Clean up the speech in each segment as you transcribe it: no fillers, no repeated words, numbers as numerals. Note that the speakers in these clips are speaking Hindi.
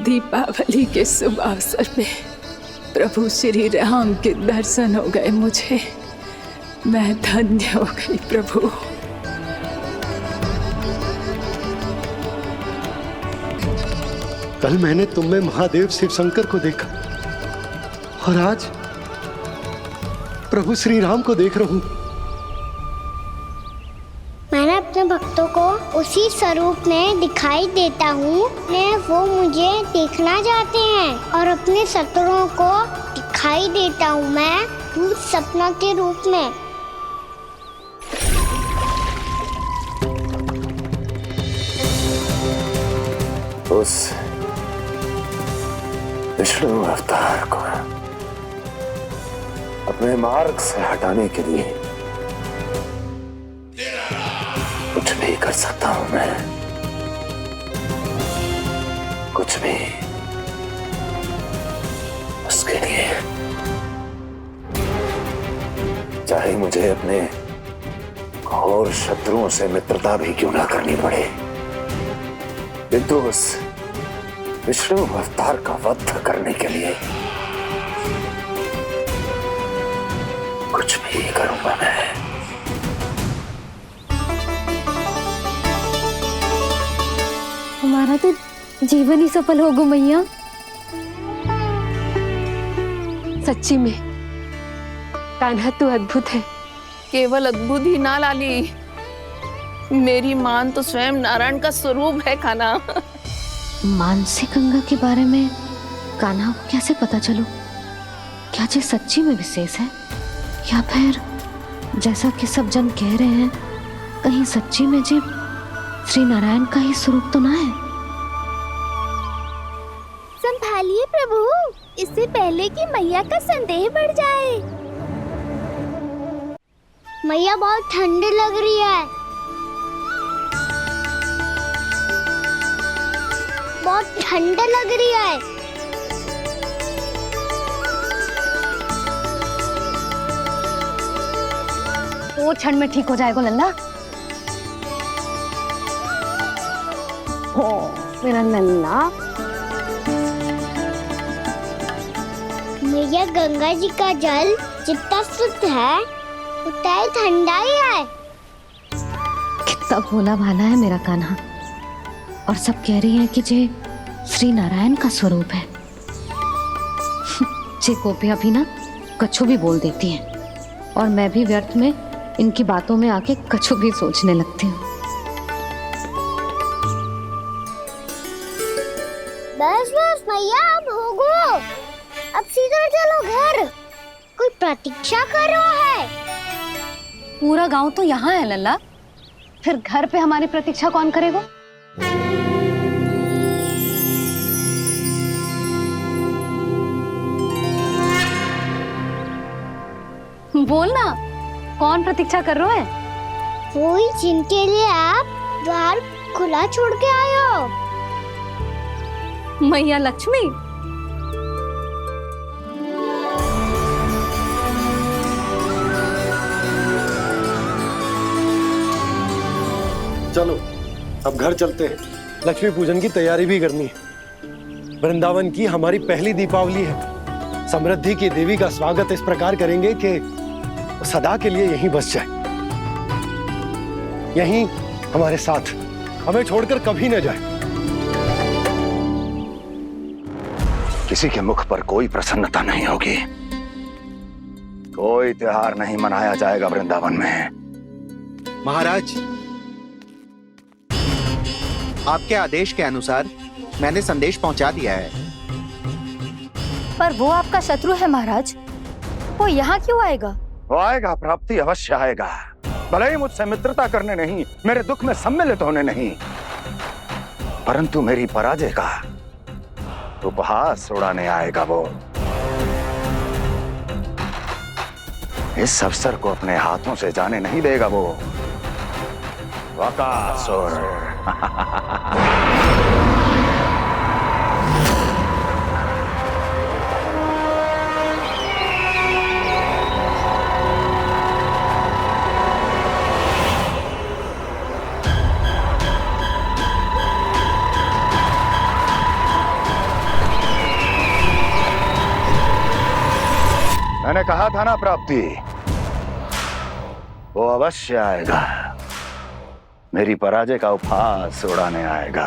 दीपावली के शुभ अवसर पे प्रभु श्री राम के दर्शन हो गए मुझे। मैं धन्य हो गई प्रभु। कल मैंने तुम में महादेव शिव शंकर को देखा और आज प्रभु श्री राम को देख रहा हूं। मैंने अपने भक्तों को उसी स्वरूप में दिखाई देता हूँ। वो मुझे देखना चाहते हैं और अपने शत्रुओं को दिखाई देता हूँ मैं भूत सपना के रूप में। उस विष्णु अवतार को अपने मार्ग से हटाने के लिए कुछ भी कर सकता हूं मैं, कुछ भी। उसके लिए चाहे मुझे अपने घोर शत्रुओं से मित्रता भी क्यों ना करनी पड़े, किंतु उस विष्णु अवतार का वध करने के लिए कुछ भी करूंगा मैं। हमारा तो जीवन ही सफल हो गो मैया। सच्ची में कान्हा तू अद्भुत है। केवल अद्भुत ही ना लाली, मेरी मान तो स्वयं नारायण का स्वरूप है कान्हा। मानसी गंगा के बारे में कान्हा को कैसे पता चलू? क्या ये सच्ची में विशेष है या फिर जैसा कि सब जन कह रहे हैं कहीं सच्ची में जी श्री नारायण का ही स्वरूप तो ना है? संभालिए प्रभु, इससे पहले कि मैया का संदेह बढ़ जाए। मैया बहुत ठंडी लग रही है, बहुत ठंडा लग रही है। वो ठंड में ठीक हो जाएगा लल्ला। ओ मेरा लल्ला। मैया गंगा जी का जल जितना शुद्ध है उतना ही ठंडा ही है। कितना भोला भाला है मेरा कान्हा। और सब कह रही हैं कि जे श्री नारायण का स्वरूप है। जे गोपियां भी ना कछु भी बोल देती हैं और मैं भी व्यर्थ में इनकी बातों में आके कछु भी सोचने लगती हूँ। बस बस मैया, अब हो गो, अब सीधा चलो घर। कोई प्रतीक्षा कर रहा है। पूरा गांव तो यहाँ है लल्ला, फिर घर पे हमारी प्रतीक्षा कौन करेगा? बोल ना, कौन प्रतीक्षा कर रहे हैं? वही जिनके लिए आप द्वार खुला छोड़ के आए हो। मैया लक्ष्मी। चलो अब घर चलते हैं, लक्ष्मी पूजन की तैयारी भी करनी है। वृंदावन की हमारी पहली दीपावली है। समृद्धि की देवी का स्वागत इस प्रकार करेंगे कि सदा के लिए यहीं बस जाए, यहीं हमारे साथ, हमें छोड़कर कभी न जाए। किसी के मुख पर कोई प्रसन्नता नहीं होगी, कोई त्योहार नहीं मनाया जाएगा वृंदावन में। महाराज, आपके आदेश के अनुसार मैंने संदेश पहुंचा दिया है। पर वो आपका शत्रु है महाराज, वो यहाँ क्यों आएगा? वो आएगा, प्राप्ति अवश्य आएगा। भले ही मुझसे मित्रता करने नहीं, मेरे दुख में सम्मिलित होने नहीं, परंतु मेरी पराजय का उपहास उड़ाने आएगा वो। इस अवसर को अपने हाथों से जाने नहीं देगा वो बकासुर। मैंने कहा था ना प्राप्ति, वो अवश्य आएगा, मेरी पराजय का उपहास उड़ाने आएगा।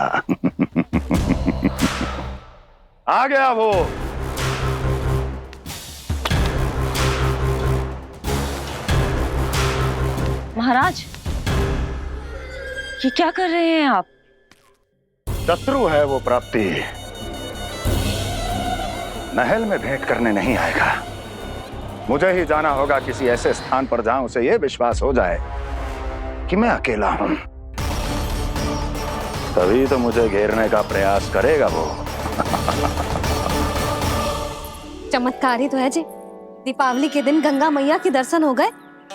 आ गया वो। महाराज, ये क्या कर रहे हैं आप? शत्रु है वो प्राप्ति, महल में भेंट करने नहीं आएगा। मुझे ही जाना होगा किसी ऐसे स्थान पर जहां उसे यह विश्वास हो जाए कि मैं अकेला हूं, तभी तो मुझे घेरने का प्रयास करेगा वो। चमत्कार ही तो है जी। दीपावली के दिन गंगा मैया के दर्शन हो गए,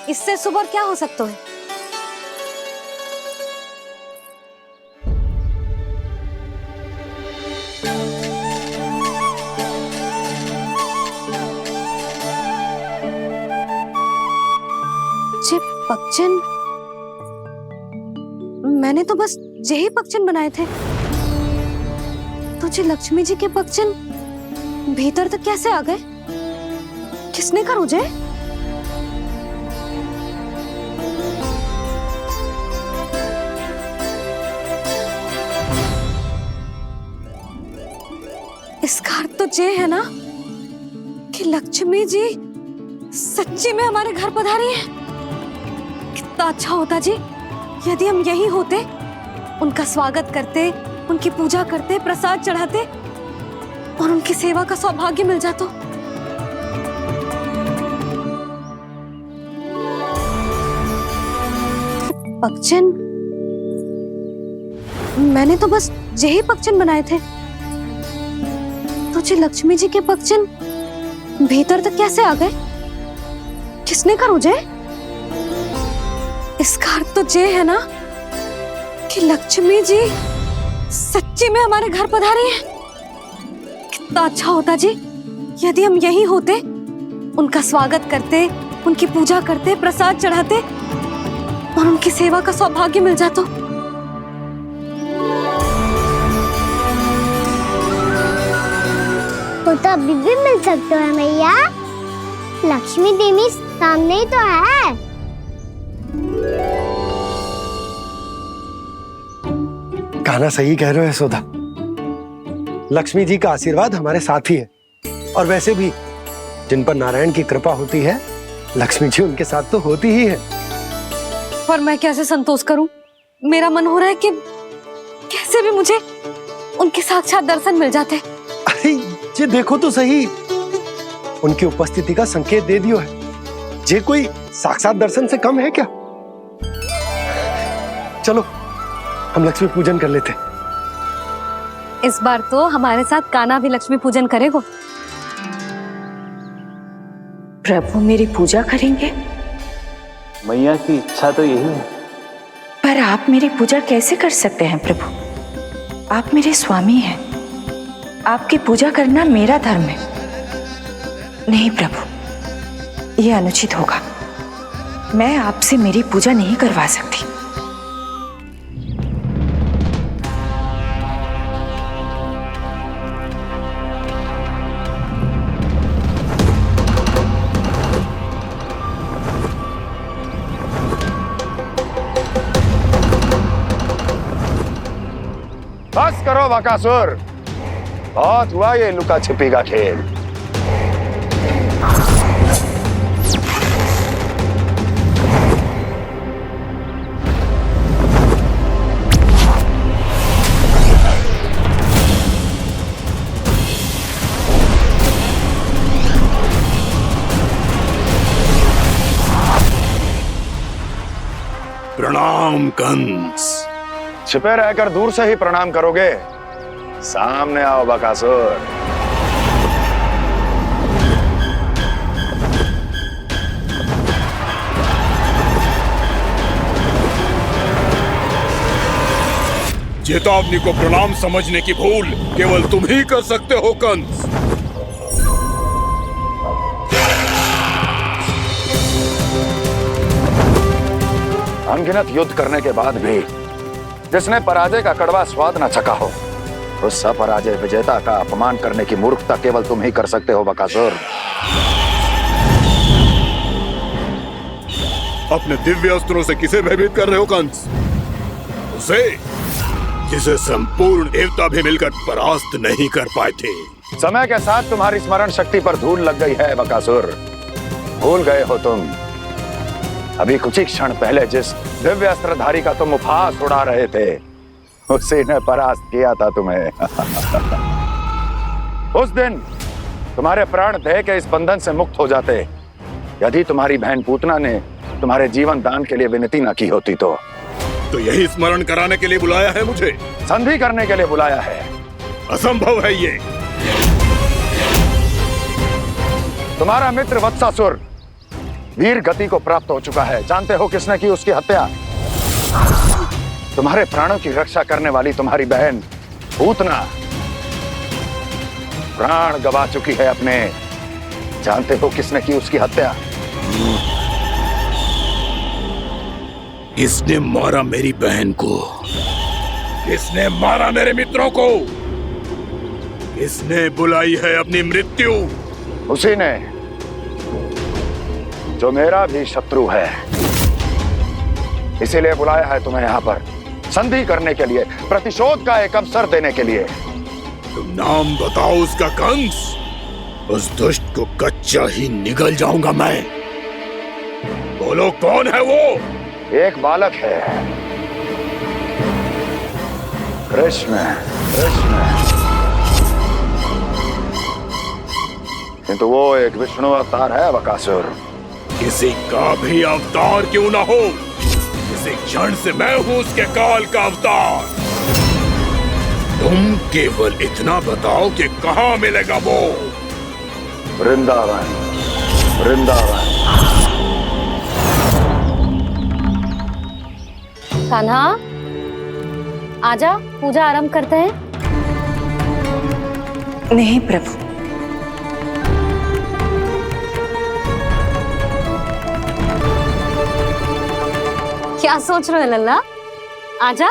इससे शुभ और क्या हो सकता है। पक्षिन, मैंने तो बस यही पक्षिन बनाए थे। तुझे लक्ष्मी जी के पक्षिन भीतर तक कैसे आ गए? किसने कर मुझे? इसका अर्थ तो ये है ना कि लक्ष्मी जी सच्ची में हमारे घर पधारी है। कितना अच्छा होता जी यदि हम यही होते, उनका स्वागत करते, उनकी पूजा करते, प्रसाद चढ़ाते और उनकी सेवा का सौभाग्य मिल जाता। पक्षिन, मैंने तो बस यही पक्षिन बनाए थे। तुझे लक्ष्मी जी के पक्षिन भीतर तक कैसे आ गए? किसने कर मुझे? इसका अर्थ तो ये है ना कि लक्ष्मी जी सच्ची में हमारे घर पधारी है। कितना अच्छा होता जी यदि हम यही होते, उनका स्वागत करते, उनकी पूजा करते, प्रसाद चढ़ाते और उनकी सेवा का सौभाग्य मिल जाता। वो तो अभी भी मिल सकते हैं मैया, लक्ष्मी देवी सामने ही तो है। कान्हा सही कह रहे हो यशोदा, लक्ष्मी जी का आशीर्वाद हमारे साथ ही है। और वैसे भी जिन पर नारायण की कृपा होती है, लक्ष्मी जी उनके साथ तो होती ही है। पर मैं कैसे संतोष करूं? मेरा मन हो रहा है कि कैसे भी मुझे उनके साक्षात दर्शन मिल जाते। अरे ये देखो तो सही, उनकी उपस्थिति का संकेत दे दियो है। ये कोई साक्षात दर्शन से कम है क्या? चलो हम लक्ष्मी पूजन कर लेते। इस बार तो हमारे साथ कान्हा भी लक्ष्मी पूजन करेगा। प्रभु मेरी पूजा करेंगे? मैया की इच्छा तो यही है। पर आप मेरी पूजा कैसे कर सकते हैं प्रभु? आप मेरे स्वामी हैं, आपकी पूजा करना मेरा धर्म है। नहीं प्रभु, यह अनुचित होगा। मैं आपसे मेरी पूजा नहीं करवा सकती। बस करो बकासुर, बहुत हुआ ये लुका छिपी का खेल। प्रणाम कंस। छिपे रहकर दूर से ही प्रणाम करोगे? सामने आओ बकासुर। चेतावनी को प्रणाम समझने की भूल केवल तुम ही कर सकते हो कंस। अनगिनत युद्ध करने के बाद भी जिसने पराजय का कड़वा स्वाद न चखा हो, उस अपराजय विजेता का अपमान करने की मूर्खता केवल तुम ही कर सकते हो बकासुर। अपने दिव्य अस्त्रों से किसे भयभीत कर रहे हो कंस? उसे जिसे संपूर्ण देवता भी मिलकर परास्त नहीं कर पाए थे। समय के साथ तुम्हारी स्मरण शक्ति पर धूल लग गई है बकासुर। भूल गए हो तुम अभी कुछ ही क्षण पहले जिस दिव्य अस्त्रधारी का तुम उपहास उड़ा रहे थे, उसी ने परास्त किया था तुम्हें। उस दिन तुम्हारे प्राण दे के इस बंधन से मुक्त हो जाते यदि तुम्हारी बहन पूतना ने तुम्हारे जीवन दान के लिए विनती न की होती तो यही स्मरण कराने के लिए बुलाया है मुझे? संधि करने के लिए बुलाया है। असंभव है ये। तुम्हारा मित्र वत्सासुर वीर गति को प्राप्त हो चुका है। जानते हो किसने की उसकी हत्या? तुम्हारे प्राणों की रक्षा करने वाली तुम्हारी बहन पूतना प्राण गवा चुकी है अपने। जानते हो किसने की उसकी हत्या? किसने मारा मेरी बहन को? किसने मारा मेरे मित्रों को? किसने बुलाई है अपनी मृत्यु? उसी ने जो मेरा भी शत्रु है। इसीलिए बुलाया है तुम्हें यहाँ पर संधि करने के लिए, प्रतिशोध का एक अवसर देने के लिए। तुम नाम बताओ उसका कंस। उस दुष्ट को कच्चा ही निगल जाऊंगा मैं। बोलो कौन है वो? एक बालक है, कृष्ण। किंतु वो एक विष्णु अवतार है बकासुर। किसी का भी अवतार क्यों ना हो, किसी क्षण से मैं हूं उसके काल का अवतार। तुम केवल इतना बताओ कि कहां मिलेगा वो? वृंदावन। कान्हा, आजा, पूजा आरंभ करते हैं। नहीं प्रभु, क्या सोच रहे हो लल्ला? आजा।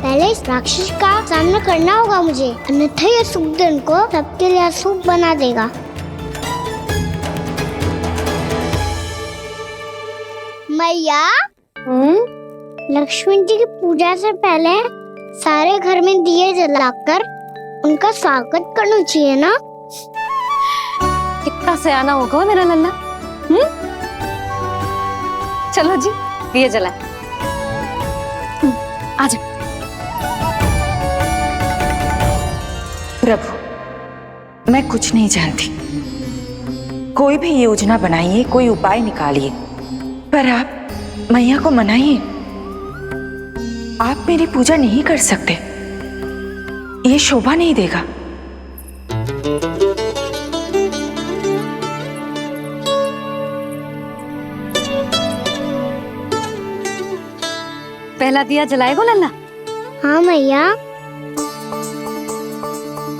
पहले इस राक्षस का सामना करना होगा मुझे, अन्यथा ये शुभ दिन को सबके लिए अशुभ बना देगा। मैया, लक्ष्मी जी की पूजा से पहले सारे घर में दिए जलाकर उनका स्वागत करना चाहिए ना? कितना सयाना होगा मेरा लल्ला। चलो जी, दिए जलाए। आजा। प्रभु, मैं कुछ नहीं जानती। कोई भी योजना बनाइए, कोई उपाय निकालिए, पर आप मैया को मनाइए। आप मेरी पूजा नहीं कर सकते, ये शोभा नहीं देगा। पहला दिया जलाएगो लल्ला? हाँ मैया।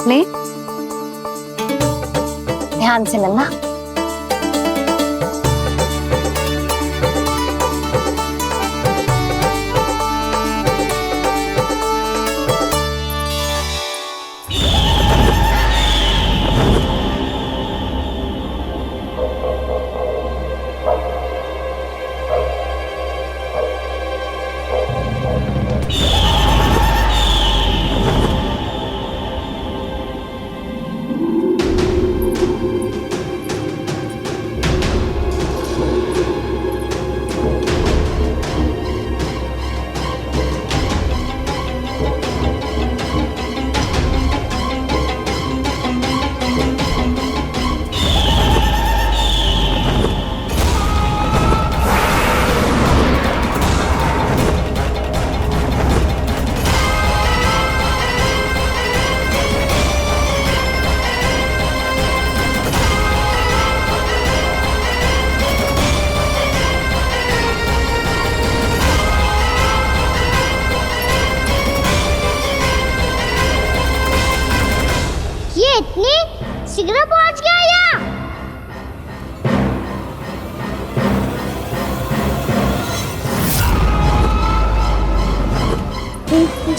ले, ध्यान से लल्ला।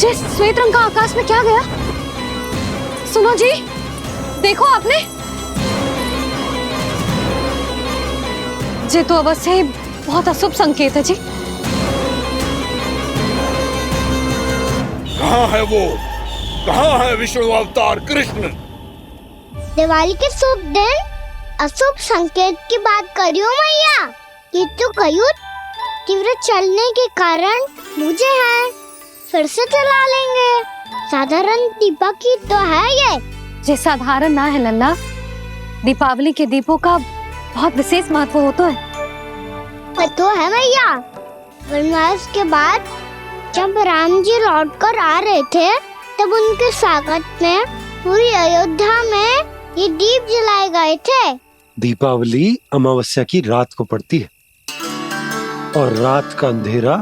जिस श्वेत रंग का आकाश में क्या गया? सुनो जी, देखो आपने, ये तो अवश्य ही बहुत अशुभ संकेत है जी। कहाँ है वो? कहाँ है विष्णु अवतार कृष्ण? दिवाली के शुभ दिन अशुभ संकेत की बात करियो मैया। ये तो कयूत तीव्र चलने के कारण मुझे है, फिर से चला लेंगे। साधारण दीपक ही तो है ये साधारण ना है लल्ला, दीपावली के दीपों का बहुत विशेष महत्व होता है। तो है मैया, वनवास के बाद जब राम जी लौट कर आ रहे थे तब उनके स्वागत में पूरी अयोध्या में ये दीप जलाए गए थे। दीपावली अमावस्या की रात को पड़ती है और रात का अंधेरा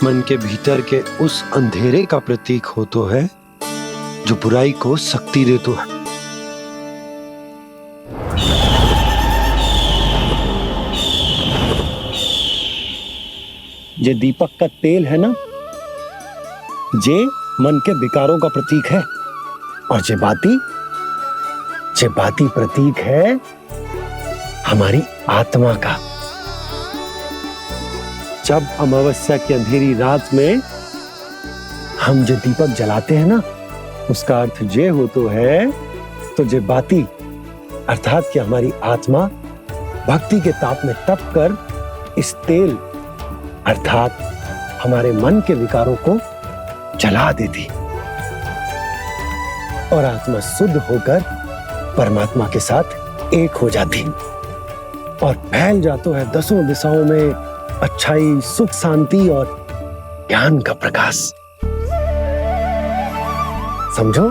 मन के भीतर के उस अंधेरे का प्रतीक हो तो है जो बुराई को शक्ति दे तो है। ये दीपक का तेल है ना, ये मन के विकारों का प्रतीक है, और ये बाती प्रतीक है हमारी आत्मा का। जब अमावस्या की अंधेरी रात में हम जो दीपक जलाते हैं ना, उसका अर्थ ये हो तो है, तो ये बाती अर्थात कि हमारी आत्मा भक्ति के ताप में तप कर इस तेल अर्थात हमारे मन के विकारों को जला देती और आत्मा शुद्ध होकर परमात्मा के साथ एक हो जाती और फैल जाता है दसों दिशाओं में अच्छाई, सुख, शांति और ज्ञान का प्रकाश। समझो?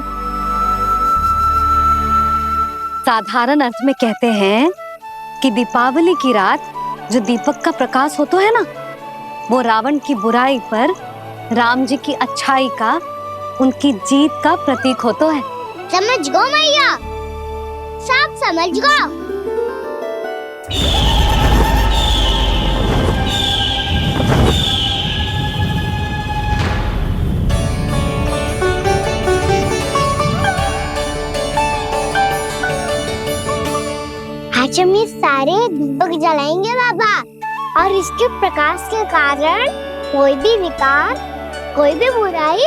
साधारण अर्थ में कहते हैं कि दीपावली की रात जो दीपक का प्रकाश होता है ना, वो रावण की बुराई पर राम जी की अच्छाई का, उनकी जीत का प्रतीक होता है। समझ गो मैया, सब समझ गो। आज हम ये सारे दीपक जलाएंगे बाबा, और इसके प्रकाश के कारण कोई भी विकार, कोई भी बुराई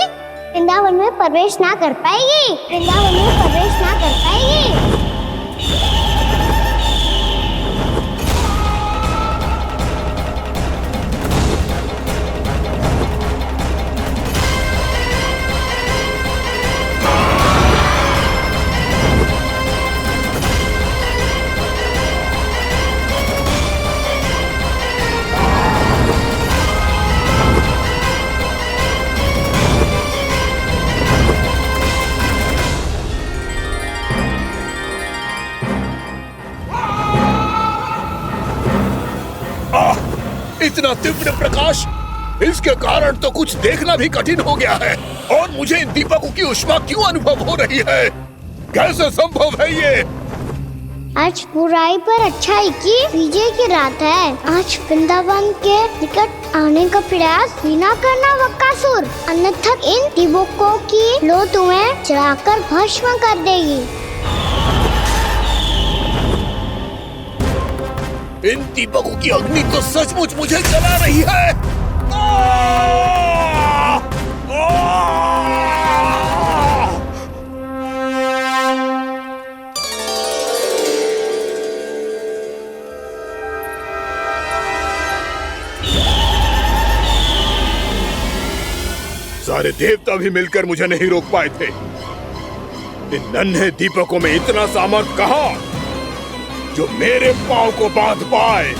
वृंदावन में प्रवेश ना कर पाएगी, वृंदावन में प्रवेश ना कर पाएगी। इतना तीव्र प्रकाश, इसके कारण तो कुछ देखना भी कठिन हो गया है। और मुझे इन दीपकों की ऊष्मा क्यों अनुभव हो रही है? कैसे संभव है ये? आज बुराई पर अच्छाई की विजय की रात है। आज वृंदावन के निकट आने का प्रयास भी ना करना बकासुर, अन्यथा इन दीपकों की लो तुम्हें जलाकर भस्म कर देगी। इन दीपकों की अग्नि तो सचमुच मुझे जला रही है। सारे देवता भी मिलकर मुझे नहीं रोक पाए थे। इन नन्हे दीपकों में इतना सामर्थ्य कहां जो मेरे पांव को बांध पाए।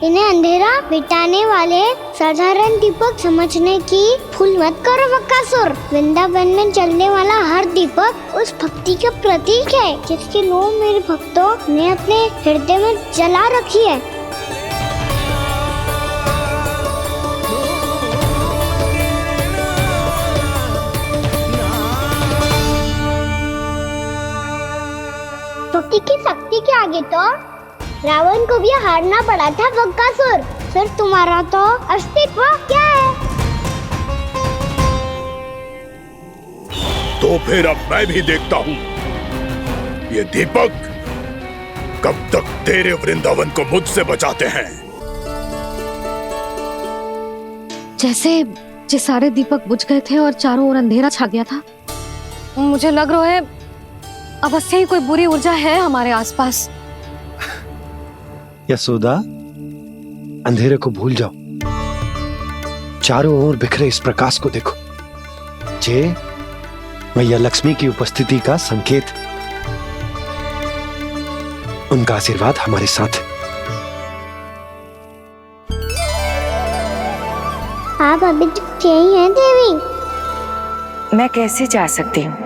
इन्हें अंधेरा मिटाने वाले साधारण दीपक समझने की भूल मत करो बकासुर। वृंदावन में जलने वाला हर दीपक उस भक्ति का प्रतीक है जिसकी लो मेरे भक्तों ने अपने हृदय में जला रखी है। शक्ति की शक्ति के आगे तो रावण को भी हारना पड़ा था बकासुर। फिर तुम्हारा तो अस्तित्व क्या है? तो फिर अब मैं भी देखता हूँ ये दीपक कब तक तेरे वृंदावन को मुझसे बचाते हैं। जैसे ये सारे दीपक बुझ गए थे और चारों ओर अंधेरा छा गया था, मुझे लग रहा है अवश्य ही कोई बुरी ऊर्जा है हमारे आसपास। यशोदा, अंधेरे को भूल जाओ, चारों ओर बिखरे इस प्रकाश को देखो। जे मैया लक्ष्मी की उपस्थिति का संकेत, उनका आशीर्वाद हमारे साथ है। आप अभी तक यही हैं देवी? मैं कैसे जा सकती हूँ?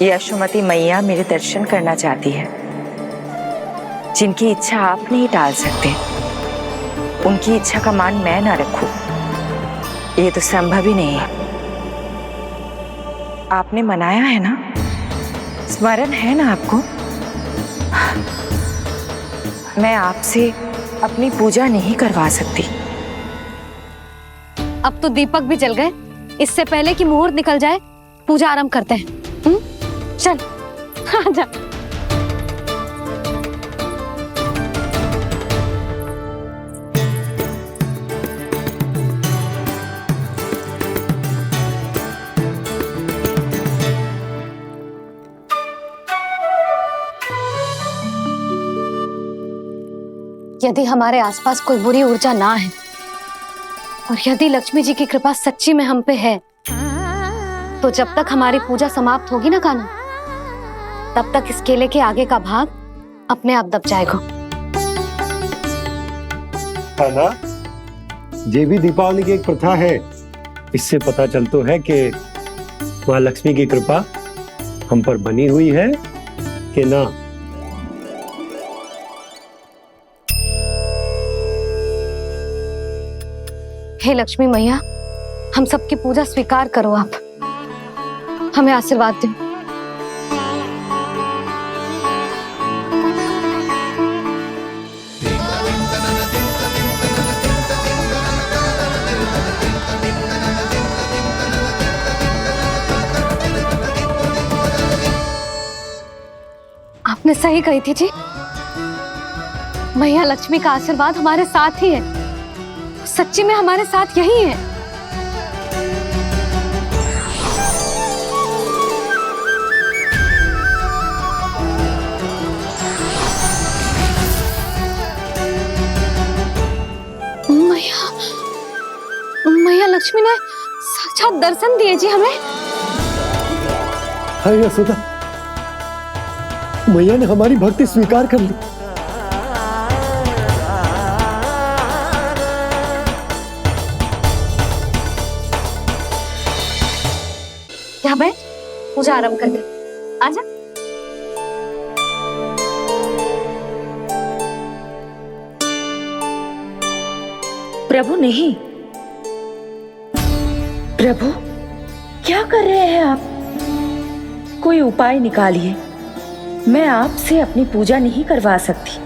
यशोमती मैया मेरे दर्शन करना चाहती है। जिनकी इच्छा आप नहीं टाल सकते, उनकी इच्छा का मान मैं ना रखूं, ये तो संभव ही नहीं है। आपने मनाया है ना, स्मरण है ना आपको? मैं आपसे अपनी पूजा नहीं करवा सकती। अब तो दीपक भी जल गए, इससे पहले कि मुहूर्त निकल जाए पूजा आरंभ करते हैं। चल आजा। यदि हमारे आसपास कोई बुरी ऊर्जा ना है और यदि लक्ष्मी जी की कृपा सच्ची में हम पे है, तो जब तक हमारी पूजा समाप्त होगी ना कान्हा, तब तक इस केले के आगे का भाग अपने आप दब जाएगा। ना, ये भी दीपावली की एक प्रथा है। इससे पता चलता है कि माँ लक्ष्मी की कृपा हम पर बनी हुई है कि ना। हे लक्ष्मी मैया, हम सबकी पूजा स्वीकार करो, आप हमें आशीर्वाद दो। आपने सही कही थी जी, मैया लक्ष्मी का आशीर्वाद हमारे साथ ही है, सच्ची में हमारे साथ यही है। मैया लक्ष्मी ने साक्षात दर्शन दिए जी हमें। हाय यशोदा, मैया ने हमारी भक्ति स्वीकार कर ली। क्या बैठ, पूजा आरंभ कर दे। आजा। प्रभु नहीं, प्रभु क्या कर रहे हैं आप? कोई उपाय निकालिए, मैं आपसे अपनी पूजा नहीं करवा सकती।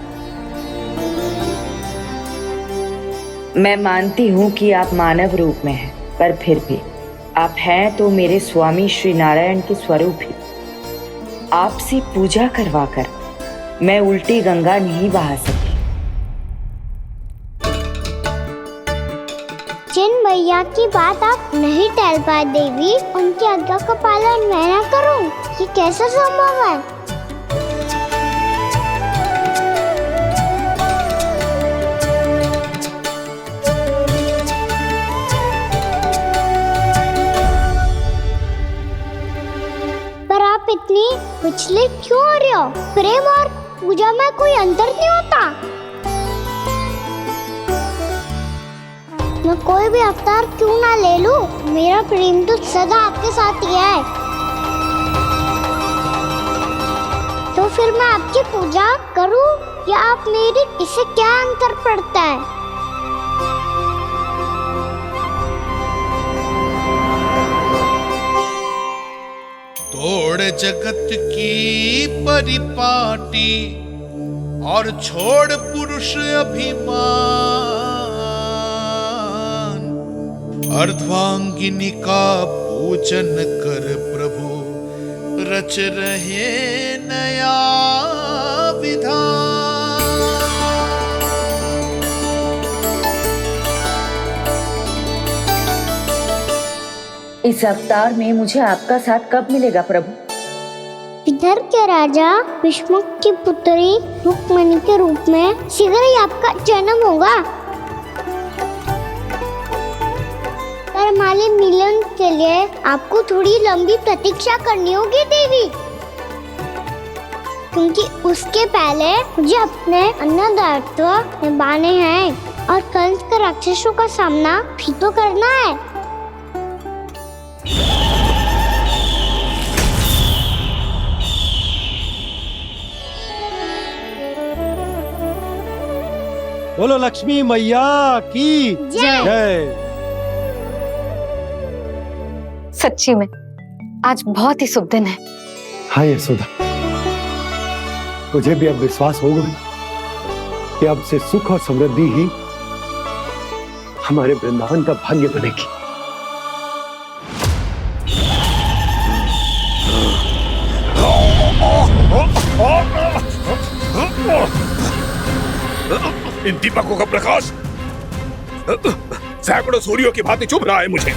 मैं मानती हूँ कि आप मानव रूप में हैं, पर फिर भी आप हैं तो मेरे स्वामी श्री नारायण के स्वरूप ही। आपसे पूजा करवाकर मैं उल्टी गंगा नहीं बहा सकती। जिन मैया की बात आप नहीं टाल पाए देवी, उनकी आज्ञा का पालन मैं ना करूं, ये कैसे संभव है? पर आप इतनी विचलित क्यों हो रहे हो? प्रेम और पूजा में कोई अंतर नहीं होता। मैं कोई भी अवतार क्यों ना ले लूं, मेरा प्रेम तो सदा आपके साथ ही है। तो फिर मैं आपकी पूजा करूं या आप मेरी, इससे क्या अंतर पड़ता है? तो छोड़ जगत की परिपाटी और छोड़ पुरुष अभिमान, अर्धांगिनी का पूजन कर प्रभु रच रहे नया विधान। इस अवतार में मुझे आपका साथ कब मिलेगा प्रभु? इधर के राजा विष्णु की पुत्री रुक्मणी के रूप में शीघ्र ही आपका जन्म होगा। पर हमारे मिलन के लिए आपको थोड़ी लंबी प्रतीक्षा करनी होगी देवी, क्योंकि उसके पहले मुझे अपने अन्य दायित्व निभाने हैं और कंस के राक्षसों का सामना भी तो करना है। बोलो लक्ष्मी मैया की जय। सच्ची में आज बहुत ही शुभ दिन है। हाँ यशोदा, मुझे भी अब विश्वास हो गया कि अब से सुख और समृद्धि ही हमारे वृंदावन का भाग्य बनेगी। इन दीपकों का प्रकाश सैकड़ों सूर्यों की भांति चुभ रहा है मुझे।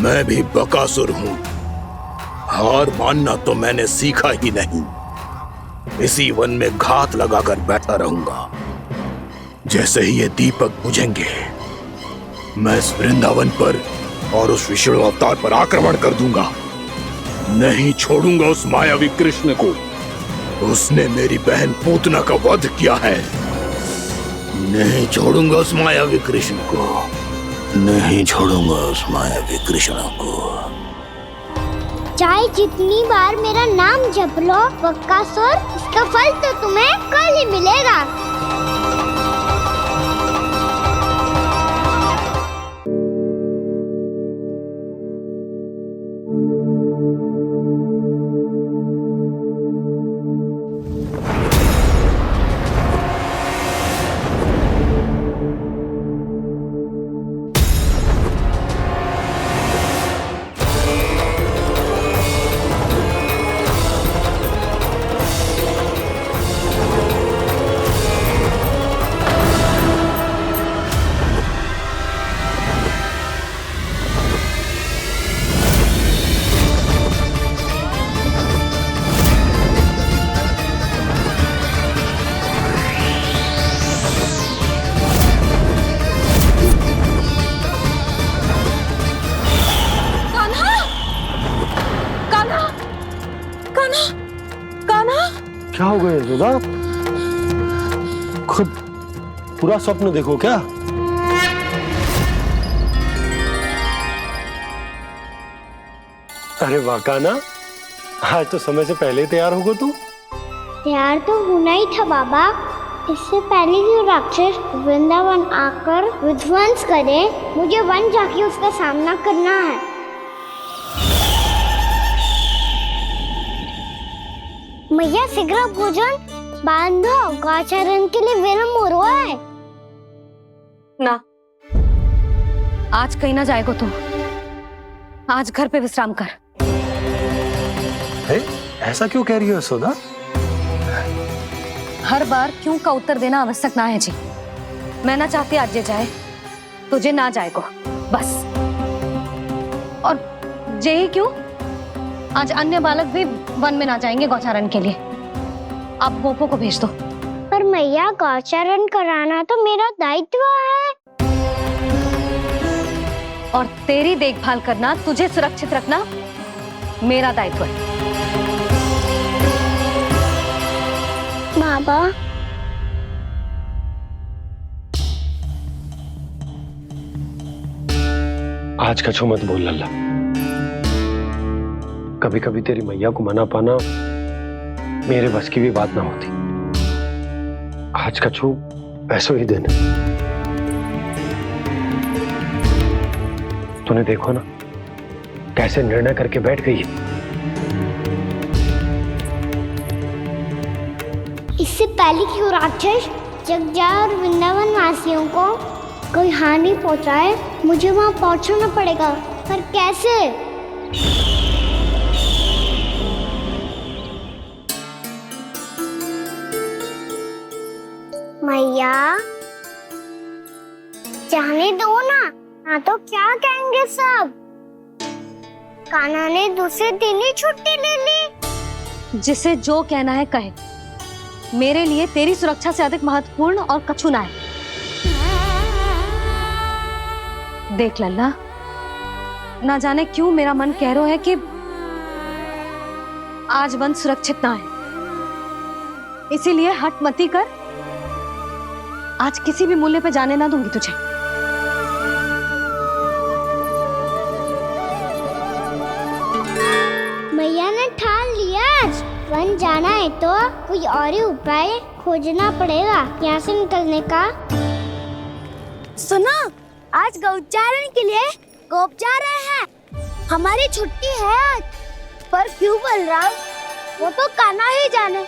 मैं भी बकासुर हूं, हार मानना तो मैंने सीखा ही नहीं। इसी वन में घात लगाकर बैठा रहूंगा। जैसे ही ये दीपक बुझेंगे, मैं इस वृंदावन पर और उस विष्णु अवतार पर आक्रमण कर दूंगा। नहीं छोड़ूंगा उस मायावी कृष्ण को। उसने मेरी बहन पूतना का वध किया है। नहीं छोड़ूंगा उस मायावी कृष्ण को। नहीं छोड़ूंगा उस मायावी कृष्ण को। चाहे जितनी बार मेरा नाम जप लो बकासुर, इसका फल तो तुम्हें कल ही मिलेगा। क्या हो गया यशोदा? खुद पूरा स्वप्न देखो क्या? अरे वाह कान्हा, आज तो समय से पहले तैयार होगा तू। तैयार तो होना ही था बाबा। इससे पहले कि राक्षस वृंदावन आकर विध्वंस करे, मुझे वन जाके उसका सामना करना है। मैया शीघ्र भोजन बांधो, गौचरण के लिए विलंब हो रहा है। ना, आज कहीं ना जाएगा तुम। आज घर पे विश्राम कर। ऐसा क्यों कह रही हो यशोदा? हर बार क्यों का उत्तर देना आवश्यक ना है जी। मैं ना चाहती आज ये जाए, तुझे ना जाएगा बस। और यही क्यों, आज अन्य बालक भी वन में ना जाएंगे गौचारण के लिए। आप गोपो को भेज दो। पर मैया गौचारण कराना तो मेरा दायित्व है। और तेरी देखभाल करना, तुझे सुरक्षित रखना मेरा दायित्व है। बाबा, आज कछु मत बोल लल्ला। कभी कभी तेरी मैया को मना पाना मेरे बस की भी बात ना होती। आज का छू ऐसो ही दिन है। तूने देखो ना कैसे निर्णय करके बैठ गई है। इससे पहले कि वो राक्षस जगजा और वृंदावन वासियों को कोई हानि पहुंचाए, मुझे वहां पहुंचना पड़ेगा। पर कैसे? मैया जाने दो ना तो क्या कहेंगे सब। कान्हा ने दूसरे दिन ही छुट्टी ले ली। जिसे जो कहना है कहे, मेरे लिए तेरी सुरक्षा से अधिक महत्वपूर्ण और कछु ना है। देख लल्ला, ना जाने क्यों मेरा मन कह रहा है कि आज वन सुरक्षित ना है, इसीलिए हट मती कर। आज किसी भी मूल्य पे जाने ना दूंगी तुझे। मैया ने ठान लिया, आज वन जाना है तो कोई और ही उपाय खोजना पड़ेगा यहाँ से निकलने का। सुनो, आज गौचारण के लिए गोप जा रहे हैं। हमारी छुट्टी है आज। पर क्यों बलराम? वो तो कान्हा ही जाने।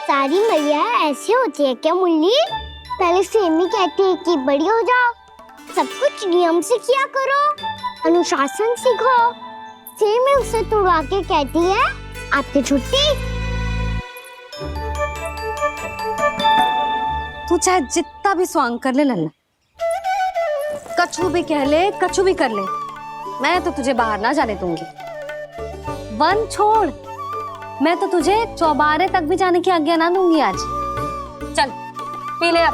सारी मैया ऐसी होती है क्या मुल्ली? पहले सेमी कहती है कि बड़ी हो जाओ, सब कुछ नियम से किया करो, अनुशासन सीखो। सेमी उसे तुड़वा के कहती है आपकी छुट्टी। तू चाहे जितना भी स्वांग कर ले लल्ला, कछु भी कह ले, कछु भी कर ले, मैं तो तुझे बाहर ना जाने दूंगी। वन छोड़, मैं तो तुझे चौबारे तक भी जाने की आज्ञा ना दूंगी आज। चल पी ले अब।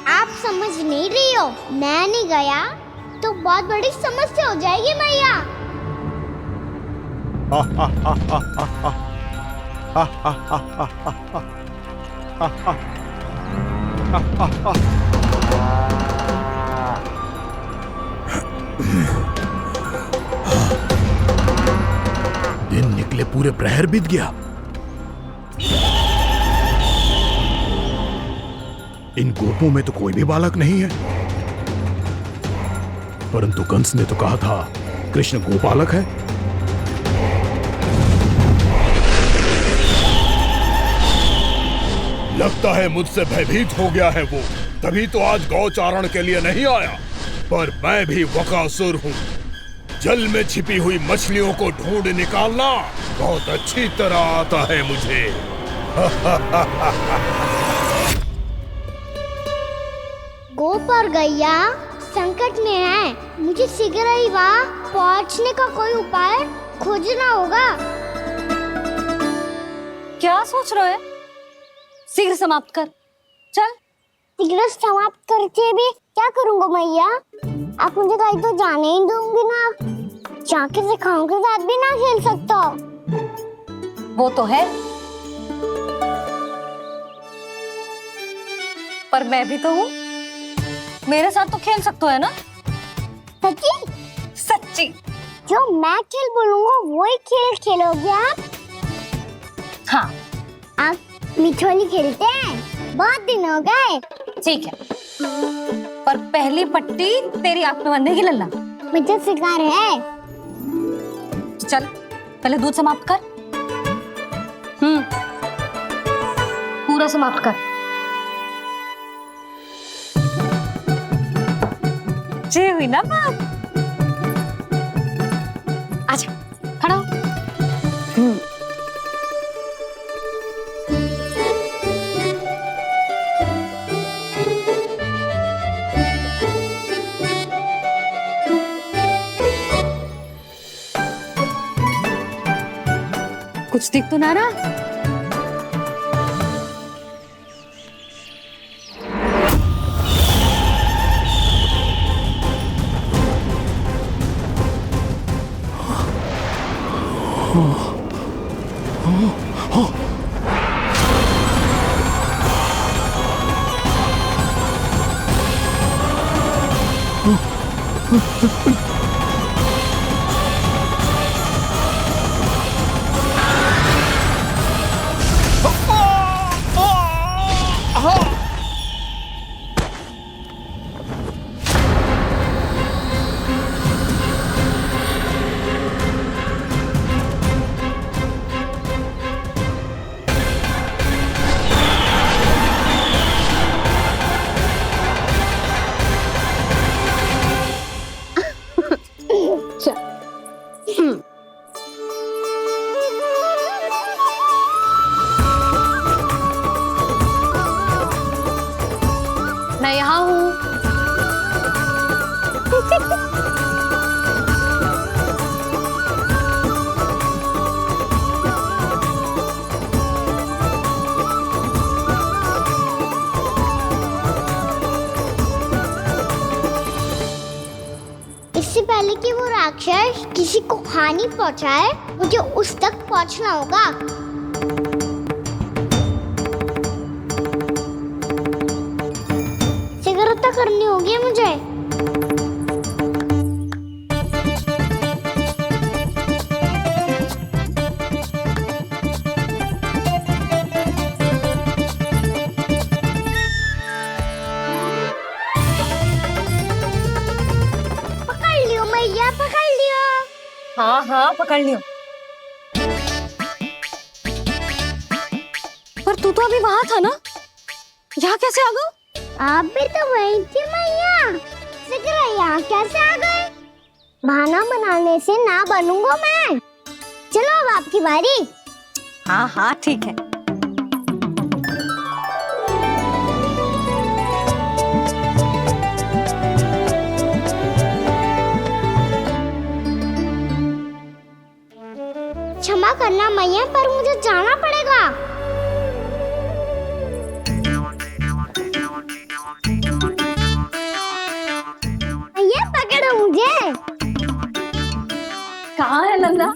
आप समझ नहीं रही हो, मैं नहीं गया तो बहुत बड़ी समस्या हो जाएगी मैया। दिन निकले पूरे प्रहर बीत गया। इन गोपों में तो कोई भी बालक नहीं है, परंतु कंस ने तो कहा था कृष्ण गोपालक है। लगता है मुझसे भयभीत हो गया है वो, तभी तो आज गौचारण के लिए नहीं आया। पर मैं भी वकासुर हूँ, जल में छिपी हुई मछलियों को ढूंढ निकालना बहुत अच्छी तरह आता है मुझे। गोप और गैया संकट में है, मुझे शीघ्र ही वहाँ पहुँचने का कोई उपाय खोजना होगा। क्या सोच रहे हो? शीघ्र समाप्त कर, चल। शीघ्र समाप्त करके भी क्या करूँगा मैया? आप मुझे कहीं तो जाने ही दूंगी ना। जाके सिखाओं के साथ भी ना खेल सकता। वो तो है, पर मैं भी तो हूँ, मेरे साथ तो खेल सकते हो है ना? सच्ची? सच्ची। जो मैं खेल बोलूँगा वही खेल खेलोगे आप? हाँ। आप मिठोली खेलते हैं? बहुत दिन हो गए। ठीक है, पर पहली पट्टी तेरी आंख में बंधेगी लल्ला। मुझे शिकार है। तो चल पहले दूध समाप्त कर। पूरा समाप्त कर। जे हुई ना बात। आजा, खड़ा हो। कुछ दिख तो ना रहा। किसी को हानि पहुंचाए, मुझे उस तक पहुंचना होगा। सिगरेट करनी होगी मुझे। पकड़ लियो मैया, पकड़ लियो। हाँ हाँ पकड़ लियो। पर तू तो अभी वहां था ना, यहाँ कैसे आ गया? आप भी तो वही थी मैया, सिगरा यहाँ कैसे आ गए? बहाना बनाने से ना बनूंगा मैं। चलो अब आपकी बारी। हाँ हाँ ठीक है। क्षमा करना मैया, पर मुझे जाना पड़ेगा। मैया पकड़ो मुझे। कहाँ है नंदा?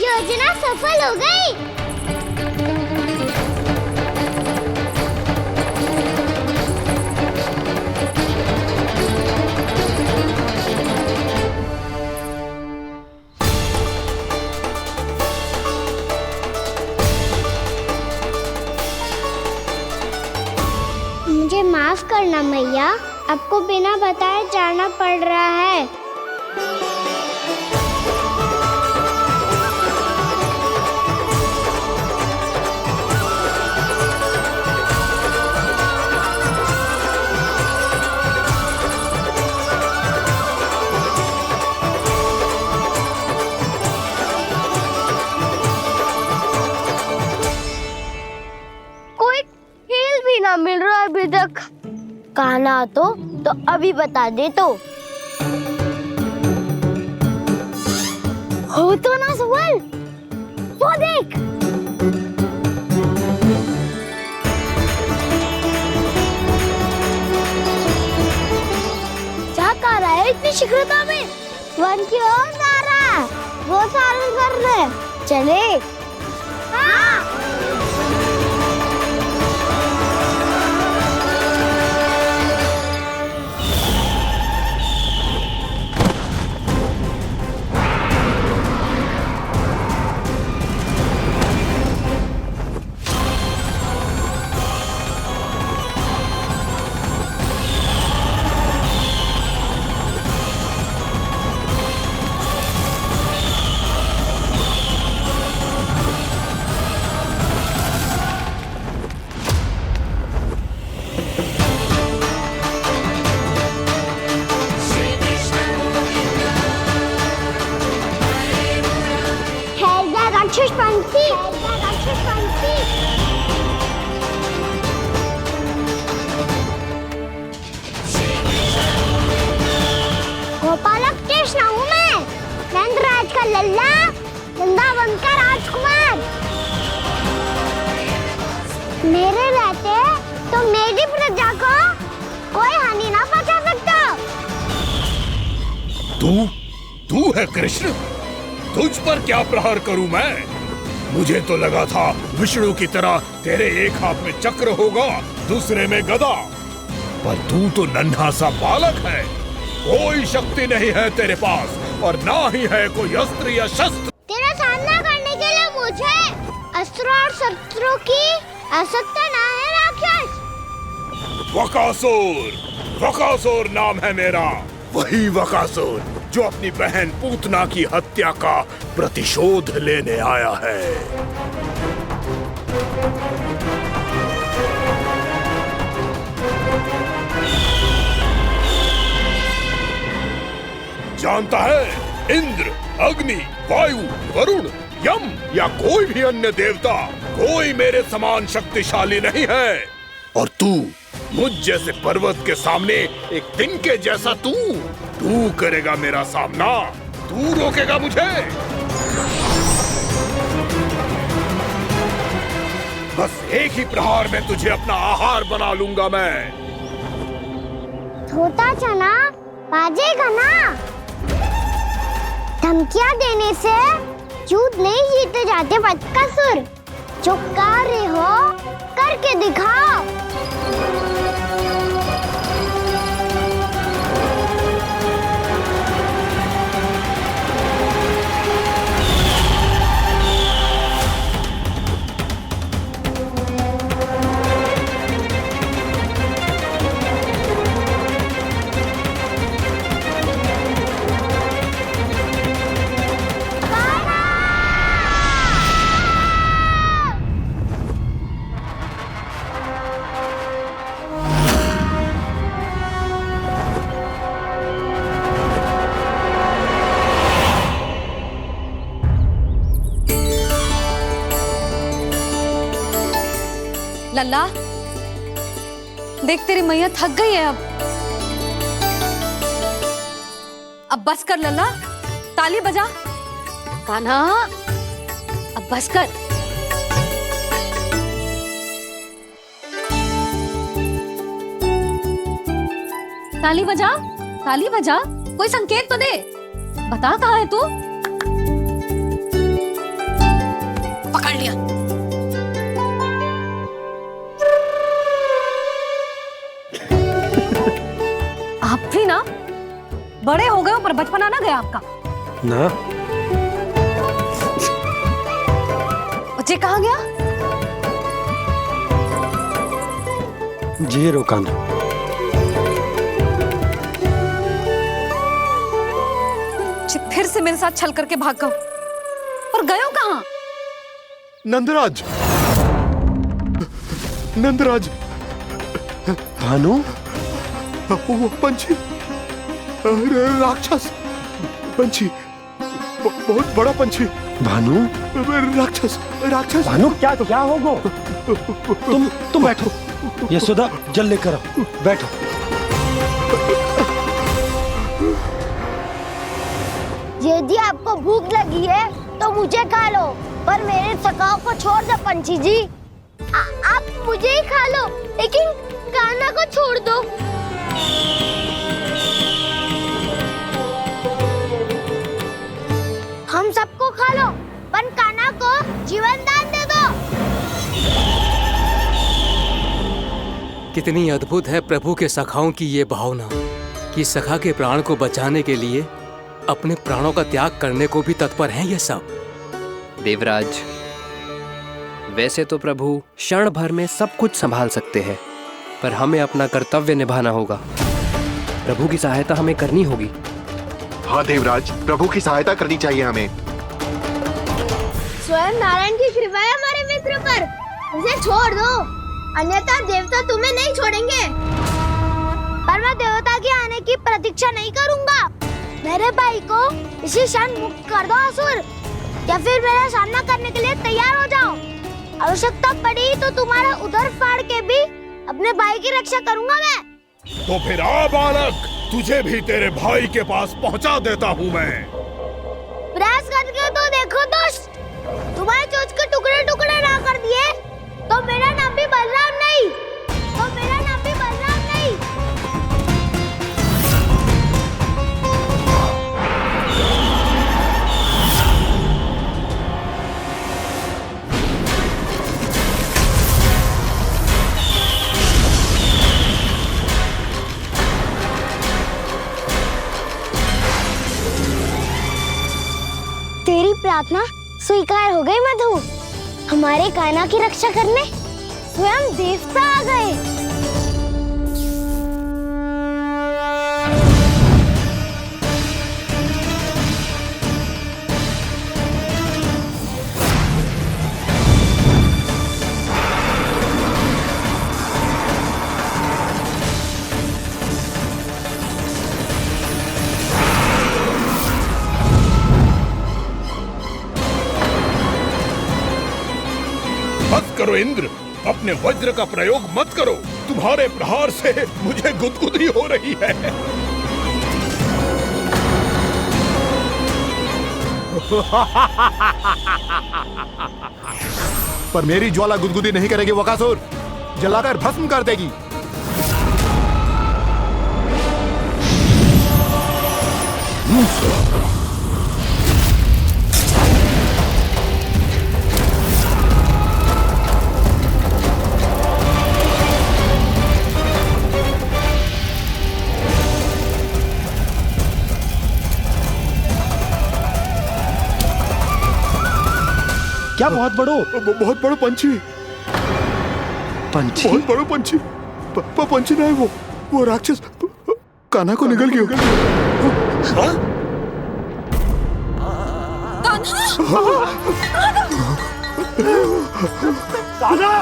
योजना सफल हो गई। मुझे माफ करना मैया, आपको बिना बताए जाना पड़ रहा है। कोई खेल भी ना मिल रहा अभी तक। कहना तो अभी बता दे तो। हो तो ना सवाल, वो देख। क्या कर रहा है इतनी शीघ्रता में? वन की ओर जा रहा है, वो सारे कर रहे। चले। हाँ। राक्षस पंछी, राक्षस पंछी। गोपालक कृष्ण हूँ मैं, नंदराज का लल्ला, वृंदावन का राजकुमार। मेरे रहते तो मेरी प्रजा को कोई हानि ना पहुंचा सकता। तू है कृष्ण? तुझ पर क्या प्रहार करूं मैं? मुझे तो लगा था विष्णु की तरह तेरे एक हाथ में चक्र होगा, दूसरे में गदा, पर तू तो नन्हा सा बालक है। कोई शक्ति नहीं है तेरे पास और ना ही है कोई अस्त्र या शस्त्र। तेरा सामना करने के लिए मुझे अस्त्र और शस्त्रों की आवश्यकता ना है राक्षस। वकासुर, वकासुर नाम है मेरा, वही वकासुर जो अपनी बहन पूतना की हत्या का प्रतिशोध लेने आया है। जानता है, इंद्र, अग्नि, वायु, वरुण यम या कोई भी अन्य देवता, कोई मेरे समान शक्तिशाली नहीं है। और तू, मुझ जैसे पर्वत के सामने एक तिनके जैसा तू करेगा मेरा सामना? तू रोकेगा मुझे? बस एक ही प्रहार में तुझे अपना आहार बना लूंगा मैं। छोटा चना बाजेगा ना? धमकियां देने से युद्ध नहीं जीते जाते बदकसूर। जो कार्य हो करके दिखाओ। लल्ला, देख तेरी मैया थक गई है अब बस कर लल्ला, ताली बजा। कान्हा, अब बस कर। ताली बजा, ताली बजा, कोई संकेत तो दे, बता कहाँ है तू? पकड़ लिया। आप भी ना बड़े हो गए हो पर बचपना ना गया आपका ना। बच्चे कहाँ गया? जी रोकान। फिर से मेरे साथ छल करके भाग गए और गए हो कहाँ? नंदराज, नंदराज। भानु, वो पंछी, राक्षस पंछी, बहुत बड़ा पंछी। भानु, राक्षस, राक्षस। भानु, क्या होगा? तुम बैठो, यशोदा जल लेकर आओ, बैठो। यदि आपको भूख लगी है तो मुझे खा लो, पर मेरे सखाओं को छोड़ दो पंछी जी। आप मुझे ही खा लो, लेकिन कान्हा को छोड़ दो। हम सबको खा लो, पर कान्हा को जीवन दान दे दो। कितनी अद्भुत है प्रभु के सखाओं की ये भावना कि सखा के प्राण को बचाने के लिए अपने प्राणों का त्याग करने को भी तत्पर हैं ये सब। देवराज, वैसे तो प्रभु क्षण भर में सब कुछ संभाल सकते हैं, पर हमें अपना कर्तव्य निभाना होगा। प्रभु की सहायता हमें करनी होगी। हाँ देवराज, प्रभु की सहायता करनी चाहिए हमें। स्वयं नारायण की कृपा है हमारे मित्र पर, उसे छोड़ दो, अन्यथा देवता तुम्हें नहीं छोड़ेंगे। पर मैं देवता के आने की प्रतीक्षा नहीं करूंगा। मेरे भाई को इसी क्षण मुक्त कर दो असुर, या फिर मेरा सामना करने के लिए तैयार हो जाओ। आवश्यकता पड़ी तो तुम्हारा उदर फाड़ के भी अपने भाई की रक्षा करूंगा मैं। तो फिर आ बालक, तुझे भी तेरे भाई के पास पहुंचा देता हूँ मैं। प्रयास करके तो देखो दोस्त, तुम्हारे चोंच के टुकड़े टुकड़े ना कर दिए तो मेरा नाम भी बलराम नहीं, तो मेरा नाम भी बलराम नहीं। तेरी प्रार्थना स्वीकार हो गई मधु। हमारे कान्हा की रक्षा करने स्वयं देवता आ गए। बस करो इंद्र, अपने वज्र का प्रयोग मत करो। तुम्हारे प्रहार से मुझे गुदगुदी हो रही है। पर मेरी ज्वाला गुदगुदी नहीं करेगी बकासुर, जलाकर भस्म कर देगी। क्या बहुत बड़ो पंछी। पंछी? बहुत बड़ो पंछी। पंछी ना है वो राक्षस कान्हा को निगल गया। कान्हा!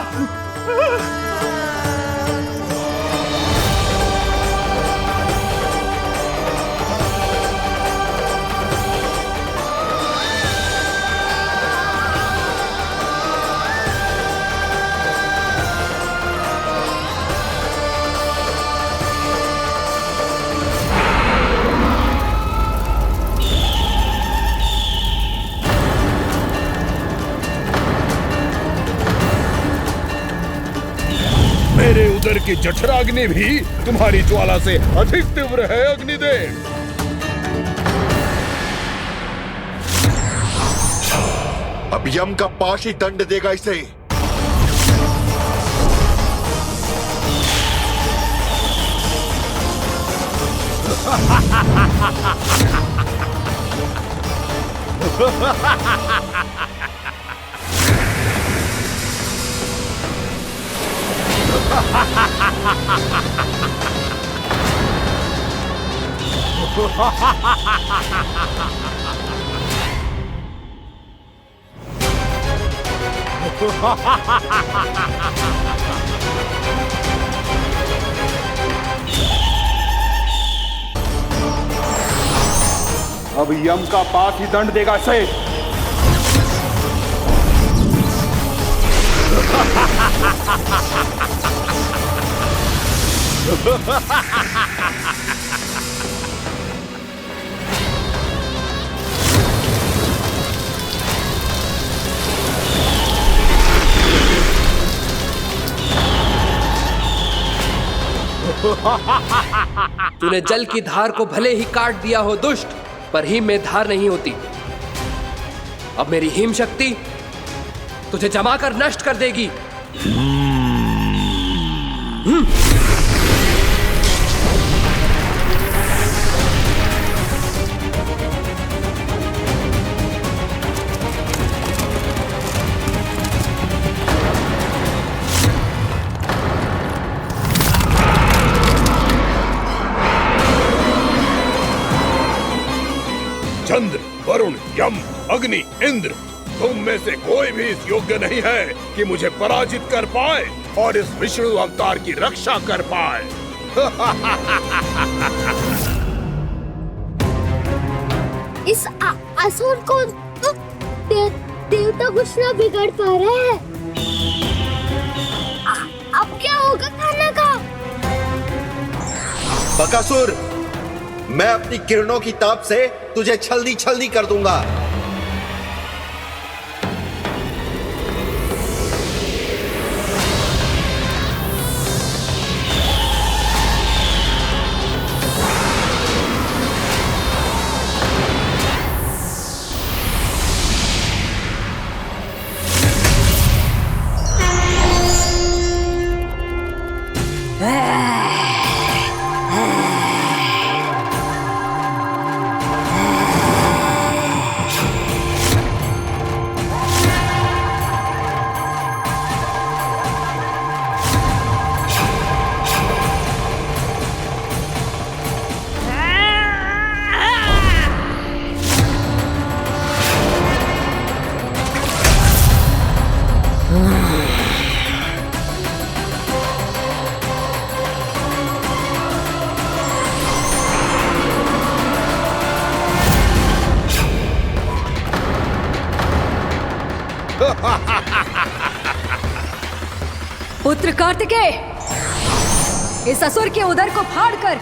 मेरे उदर की जठराग्नि भी तुम्हारी ज्वाला से अधिक तीव्र है अग्निदेव। अब यम का पाश ही दंड देगा इसे। अब यम का पास ही दंड देगा इसे। तूने जल की धार को भले ही काट दिया हो दुष्ट, पर हिम में धार नहीं होती। अब मेरी हिम शक्ति तुझे जमा कर नष्ट कर देगी। चंद्र, वरुण, यम, अग्नि, इंद्र, तुम में से कोई भी इस योग्य नहीं है कि मुझे पराजित कर पाए और इस विष्णु अवतार की रक्षा कर पाए। इस असुर को देवता कुछ ना बिगाड़ पा रहे हैं। अब क्या होगा कान्हा का? बकासुर, मैं अपनी किरणों की ताप से तुझे छलनी छलनी कर दूंगा। पुत्र कार्तिकेय, इस असुर के उदर को फाड़कर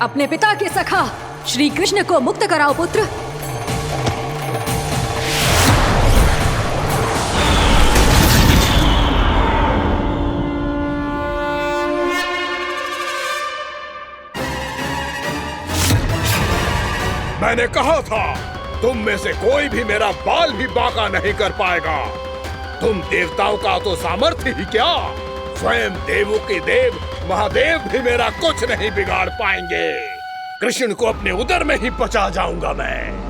अपने पिता के सखा श्री कृष्ण को मुक्त कराओ पुत्र। मैंने कहा था तुम में से कोई भी मेरा बाल भी बांका नहीं कर पाएगा। तुम देवताओं का तो सामर्थ्य ही क्या, स्वयं देवों के देव महादेव भी मेरा कुछ नहीं बिगाड़ पाएंगे। कृष्ण को अपने उदर में ही पचा जाऊंगा मैं।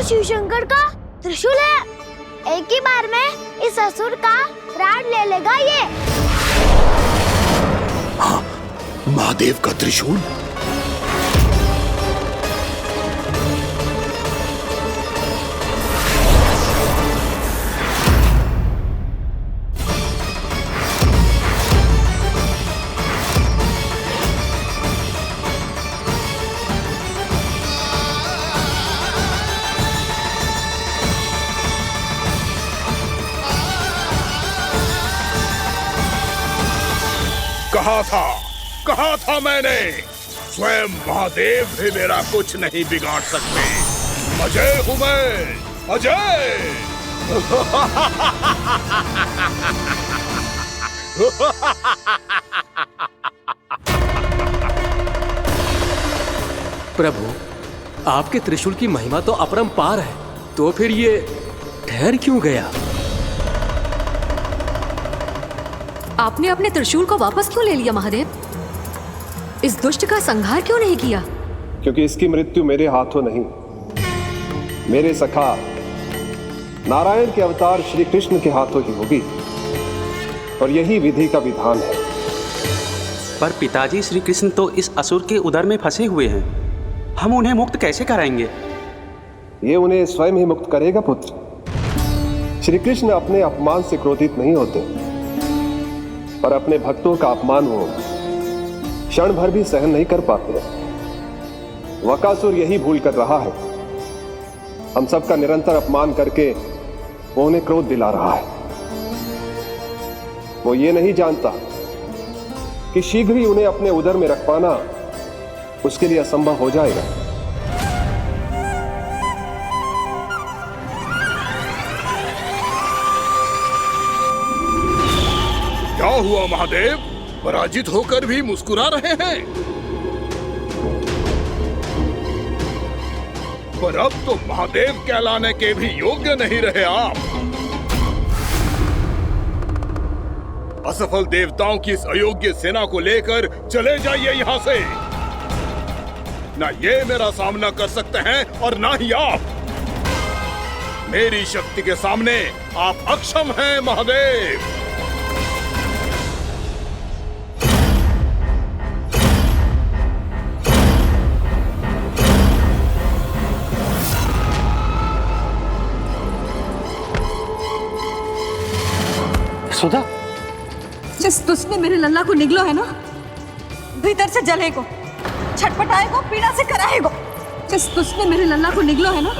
शिव शंकर का त्रिशूल है। एक ही बार में इस असुर का प्राण ले लेगा ये। हाँ, महादेव का त्रिशूल। कहा था मैंने, स्वयं महादेव भी मेरा कुछ नहीं बिगाड़ सकते। अजय हूं मैं, अजय। प्रभु, आपके त्रिशूल की महिमा तो अपरंपार है, तो फिर ये ठहर क्यों गया? आपने अपने त्रिशूल को वापस क्यों ले लिया महादेव? इस दुष्ट का संहार क्यों नहीं किया? क्योंकि इसकी मृत्यु मेरे हाथों नहीं, मेरे सखा नारायण के अवतार श्री कृष्ण के हाथों ही होगी, और यही विधि का विधान है। पर पिताजी, श्री कृष्ण तो इस असुर के उदर में फंसे हुए हैं, हम उन्हें मुक्त कैसे कराएंगे? ये उन्हें स्वयं ही मुक्त करेगा पुत्र। श्री कृष्ण अपने अपमान से क्रोधित नहीं होते, पर अपने भक्तों का अपमान वो क्षण भर भी सहन नहीं कर पाते। वकासुर यही भूल कर रहा है, हम सबका निरंतर अपमान करके वो उन्हें क्रोध दिला रहा है। वो ये नहीं जानता कि शीघ्र ही उन्हें अपने उदर में रख पाना उसके लिए असंभव हो जाएगा। क्या हुआ महादेव, पराजित होकर भी मुस्कुरा रहे हैं? पर अब तो महादेव कहलाने के भी योग्य नहीं रहे आप। असफल देवताओं की इस अयोग्य सेना को लेकर चले जाइए यहाँ से। ना ये मेरा सामना कर सकते हैं और ना ही आप। मेरी शक्ति के सामने आप अक्षम हैं महादेव। सुधा, जिस दुष्ट ने मेरे लल्ला को निगलो है ना, भीतर से जलेगो, छटपटाएगो, पीड़ा से कराएगो। जिस दुष्ट ने मेरे लल्ला को निगलो है ना,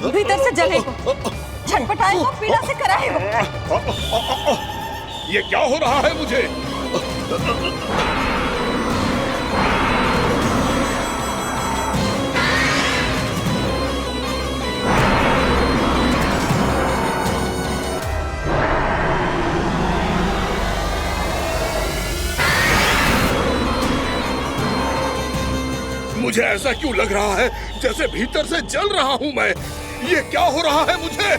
भीतर से जलेगो, छटपटाएगो, पीड़ा से कराएगो। ये क्या हो रहा है मुझे? मुझे ऐसा क्यों लग रहा है जैसे भीतर से जल रहा हूं मैं। ये क्या हो रहा है मुझे?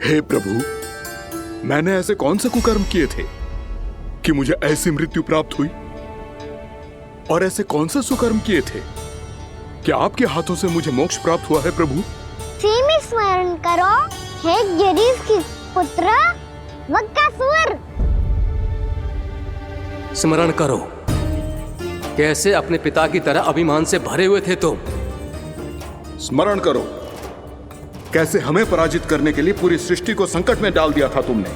हे प्रभु, मैंने ऐसे कौन से कुकर्म किए थे कि मुझे ऐसी मृत्यु प्राप्त हुई? और ऐसे कौन से सुकर्म किए थे कि आपके हाथों से मुझे मोक्ष प्राप्त हुआ है प्रभु? में स्मरण करो, हे जरीस की पुत्र वक्कासुर। स्मरण करो, कैसे अपने पिता की तरह अभिमान से भरे हुए थे तुम। स्मरण करो, कैसे हमें पराजित करने के लिए पूरी सृष्टि को संकट में डाल दिया था तुमने,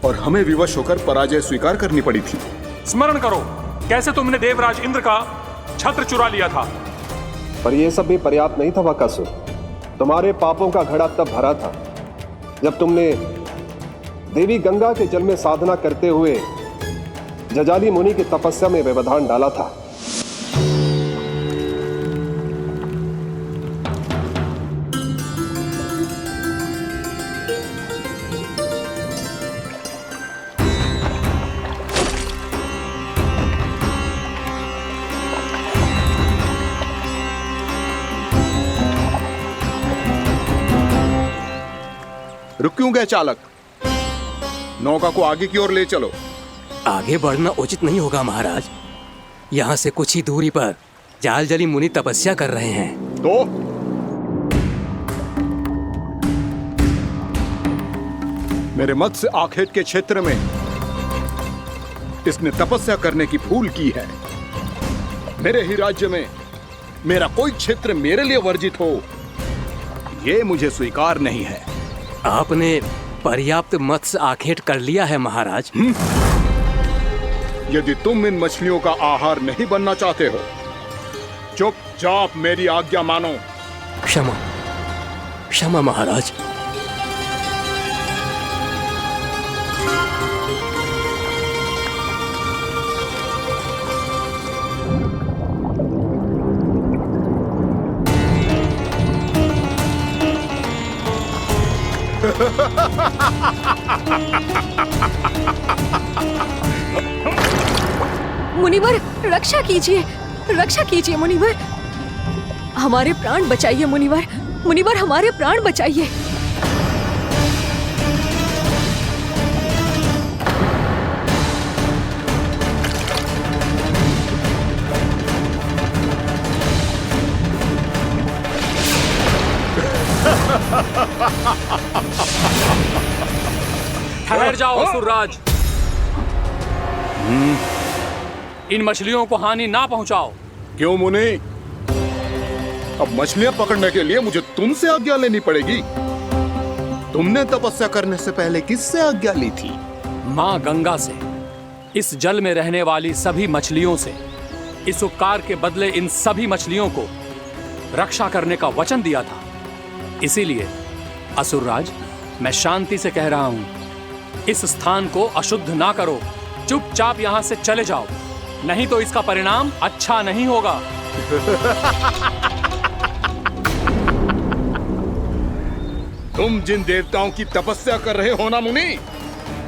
और हमें विवश होकर पराजय स्वीकार करनी पड़ी थी। स्मरण करो, कैसे तुमने देवराज इंद्र का छत्र चुरा लिया था। पर यह सब भी पर्याप्त नहीं था वक्कासुर। तुम्हारे पापों का घड़ा तब भरा था जब तुमने देवी गंगा के जल में साधना करते हुए जजाली मुनि की तपस्या में व्यवधान डाला था। रुक क्यों गए चालक? नौका को आगे की ओर ले चलो। आगे बढ़ना उचित नहीं होगा महाराज। यहाँ से कुछ ही दूरी पर जालजली मुनि तपस्या कर रहे हैं। तो मेरे मत्स्य आखेट के क्षेत्र में इसने तपस्या करने की भूल की है। मेरे ही राज्य में मेरा कोई क्षेत्र मेरे लिए वर्जित हो, यह मुझे स्वीकार नहीं है। आपने पर्याप्त मत्स्य आखेट कर लिया है महाराज। यदि तुम इन मछलियों का आहार नहीं बनना चाहते हो, चुपचाप मेरी आज्ञा मानो। क्षमा, क्षमा महाराज। मुनिवर, रक्षा कीजिए, रक्षा कीजिए मुनिवर। हमारे प्राण बचाइए मुनिवर, मुनिवर हमारे प्राण बचाइए। ठहर जाओ असुरराज, इन मछलियों को हानि ना पहुंचाओ। क्यों मुनि? अब मछलियां पकड़ने के लिए मुझे तुमसे आज्ञा लेनी पड़ेगी। तुमने तपस्या करने से पहले किससे आज्ञा ली थी? मां गंगा से, इस जल में रहने वाली सभी मछलियों से। इस उपकार के बदले इन सभी मछलियों को रक्षा करने का वचन दिया था। इसीलिए असुरराज, मैं शांति से कह रहा हूँ, इस स्थान को अशुद्ध ना करो। चुपचाप यहाँ से चले जाओ, नहीं तो इसका परिणाम अच्छा नहीं होगा। तुम जिन देवताओं की तपस्या कर रहे हो ना मुनि,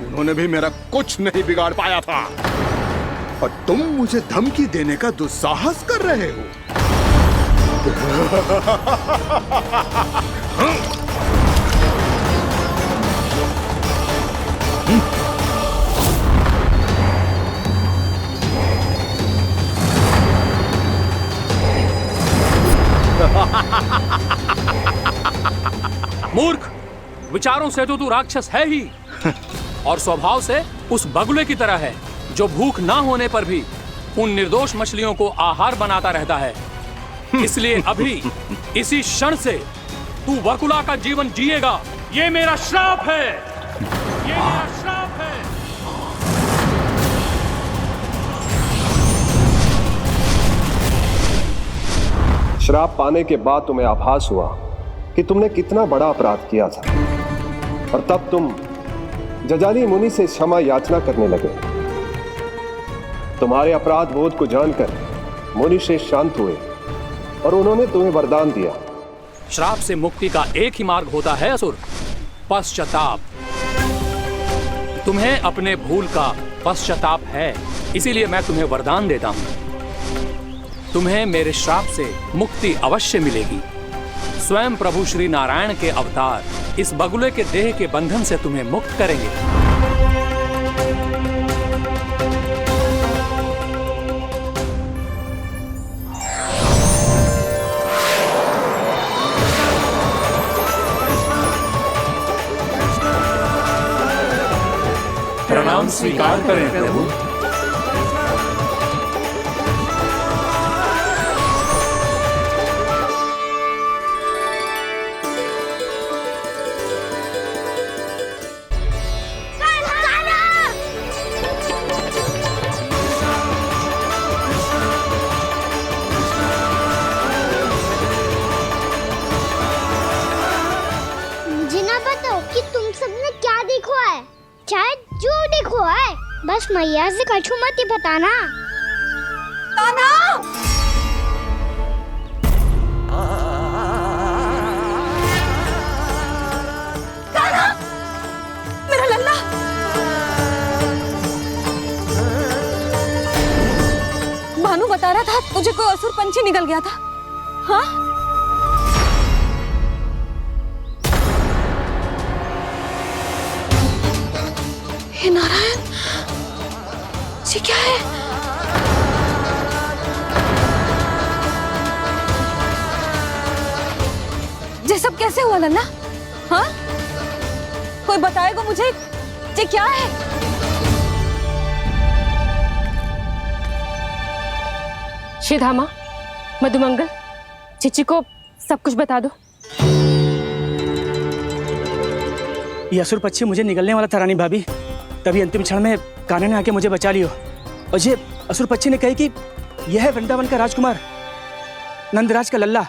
उन्होंने भी मेरा कुछ नहीं बिगाड़ पाया था, और तुम मुझे धमकी देने का दुस्साहस कर रहे हो। मूर्ख, विचारों से तो तू राक्षस है ही, और स्वभाव से उस बगुले की तरह है जो भूख ना होने पर भी उन निर्दोष मछलियों को आहार बनाता रहता है। इसलिए अभी इसी क्षण से तू बगुला का जीवन जिएगा। ये मेरा श्राप है, ये मेरा श्राप है। श्राप पाने के बाद तुम्हें आभास हुआ कि तुमने कितना बड़ा अपराध किया था, और तब तुम जजाली मुनि से क्षमा याचना करने लगे। तुम्हारे अपराध बोध को जानकर मुनि से शांत हुए और उन्होंने तुम्हें वरदान दिया। श्राप से मुक्ति का एक ही मार्ग होता है असुर, पश्चाताप। तुम्हें अपने भूल का पश्चाताप है, इसीलिए मैं तुम्हें वरदान देता हूं। तुम्हें मेरे श्राप से मुक्ति अवश्य मिलेगी। स्वयं प्रभु श्री नारायण के अवतार इस बगुले के देह के बंधन से तुम्हें मुक्त करेंगे। प्रणाम स्वीकार करें प्रभु। बस मैया से कछु मत ही बताना। कान्हा! कान्हा! मेरा लल्ला! भानु बता रहा था तुझे कोई असुर पंछी निकल गया था। हाँ? हे नारायण, ये क्या है? ये सब कैसे हुआ लल्ला? हाँ? कोई बताएगा मुझे ये क्या है? श्रीधामा, मधुमंगल, चिची को सब कुछ बता दो। ये असुर पक्षी मुझे निगलने वाला था रानी भाभी, तभी अंतिम क्षण में कान्हा ने आके मुझे बचा लियो। और ये असुर पक्षी ने कही कि यह है वृंदावन का राजकुमार, नंदराज का लल्ला।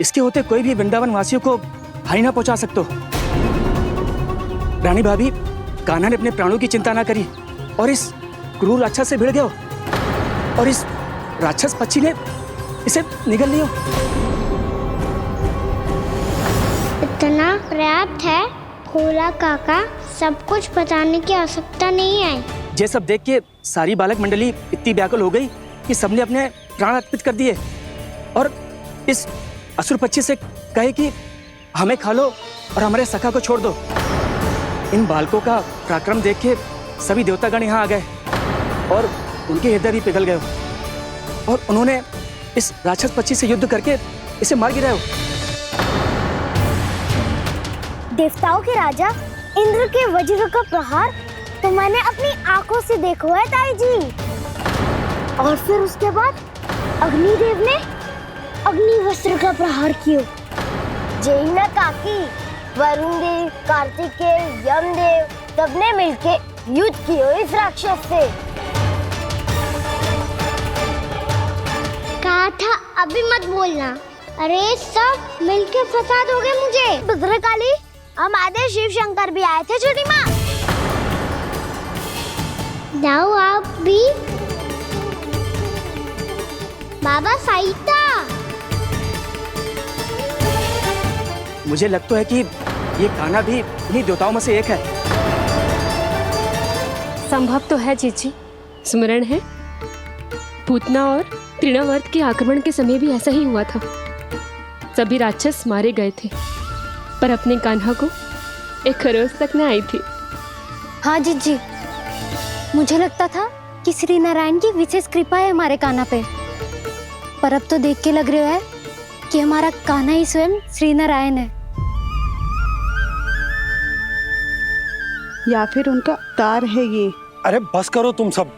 इसके होते कोई भी वृंदावन वासियों को हानि ना पहुंचा सकते। रानी भाभी, कान्हा ने अपने प्राणों की चिंता ना करी और इस क्रूर राक्षस से भिड़ गयो, और इस राक्षस पक्षी ने इसे निगल लियो। इतना पर्याप्त है भोला काका, सब कुछ बताने की आवश्यकता नहीं है। ये सब देख के सारी बालक मंडली इतनी व्याकुल हो गई कि सबने अपने प्राण अर्पित कर दिए, और इस असुर पक्षी से कहे कि हमें खा लो और हमारे सखा को छोड़ दो। इन बालकों का पराक्रम देख के सभी देवतागण यहाँ आ गए और उनके हृदय भी पिघल गए, और उन्होंने इस राक्षस पक्षी से युद्ध करके इसे मार गिराया। देवताओं के राजा इंद्र के वज्र का प्रहार तो मैंने अपनी आंखों से देखा है ताई जी। और फिर उसके बाद अग्निदेव ने अग्निवस्त्र का प्रहार किया। जय ना काकी, वरुण देव, कार्तिकेय, यमदेव सबने मिलके युद्ध किया इस राक्षस से। कहा था अभी मत बोलना। अरे सब मिलके फंसा दोगे मुझे। भद्रकाली, हमारे शिव शंकर भी आए थे छोटी माँ। जाओ आप भी। बाबा साईता, मुझे लगता है कि ये कान्हा भी इन्हीं देवताओं में से एक है। संभव तो है जीजी। स्मरण है, पूतना और तृणावर्त के आक्रमण के समय भी ऐसा ही हुआ था। सभी राक्षस मारे गए थे, पर अपने कान्हा को एक खरोच तक न आई थी। हाँ जीजी, मुझे लगता था कि श्री नारायण की विशेष कृपा है हमारे कान्हा पे, पर अब तो देख के लग रहा है कि हमारा कान्हा ही स्वयं श्री नारायण है। या फिर उनका अवतार है ये। अरे बस करो तुम सब,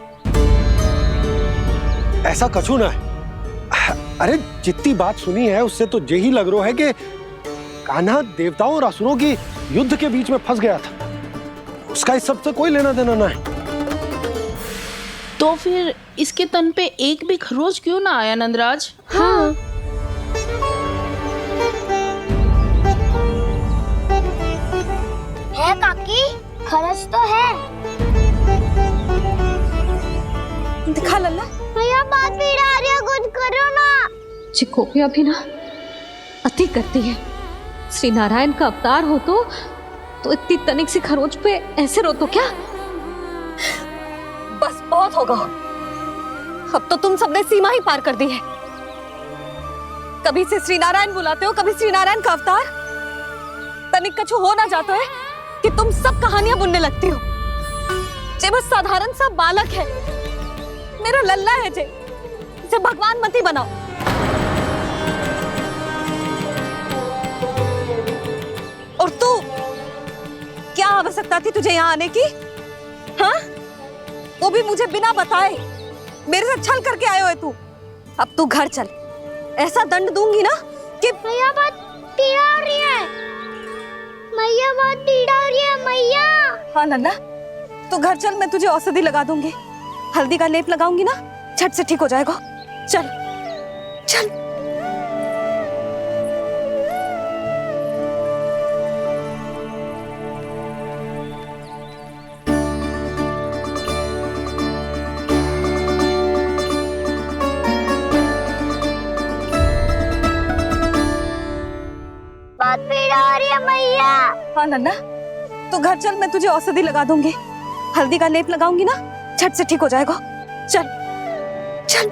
ऐसा कछु ना है। अरे जितनी बात सुनी है उससे तो यही लग रहा है कि कान्हा देवताओं और असुरों की युद्ध के बीच में फंस गया था। उसका इस सब से कोई लेना देना ना है। तो फिर इसके तन पे एक भी खरोच क्यों ना आया नंदराज? हाँ, है काकी, खरच तो है। दिखा लल्ला। भैया बात पीड़ा आ रही है, कुछ करो ना। जी गोपियां भी ना अति करती है। श्री नारायण का अवतार हो तो इतनी तनिक सी खरोच पे ऐसे रो तो क्या? बस बहुत होगा। अब तो तुम सबने सीमा ही पार कर दी है। कभी से श्री नारायण बुलाते हो, कभी श्री नारायण का अवतार। तनिक कछु हो ना जाता है कि तुम सब कहानियां बुनने लगती हो। जे बस साधारण सा बालक है, मेरा लल्ला है जे, इसे भगवान मत ही बनाओ। और तू, क्या आवश्यकता थी तुझे यहाँ आने की? हाँ, वो भी मुझे बिना बताए। मेरे से छल करके आए हो तू। अब तू घर चल, ऐसा दंड दूंगी ना कि मैया बहुत पीड़ा हो रही है। मैया बहुत पीड़ा हो रही है मैया। हाँ नन्ना, तू घर चल, मैं तुझे औषधि लगा दूंगी। हल्दी का लेप लगाऊंगी ना, झट से ठीक हो जाएगा। चल चल। बहुत पीड़ा हो रही है मैया। हाँ नन्ना, तू घर चल, मैं तुझे औषधि लगा दूंगी। हल्दी का लेप लगाऊंगी ना, झट से ठीक हो जाएगा। चल चल।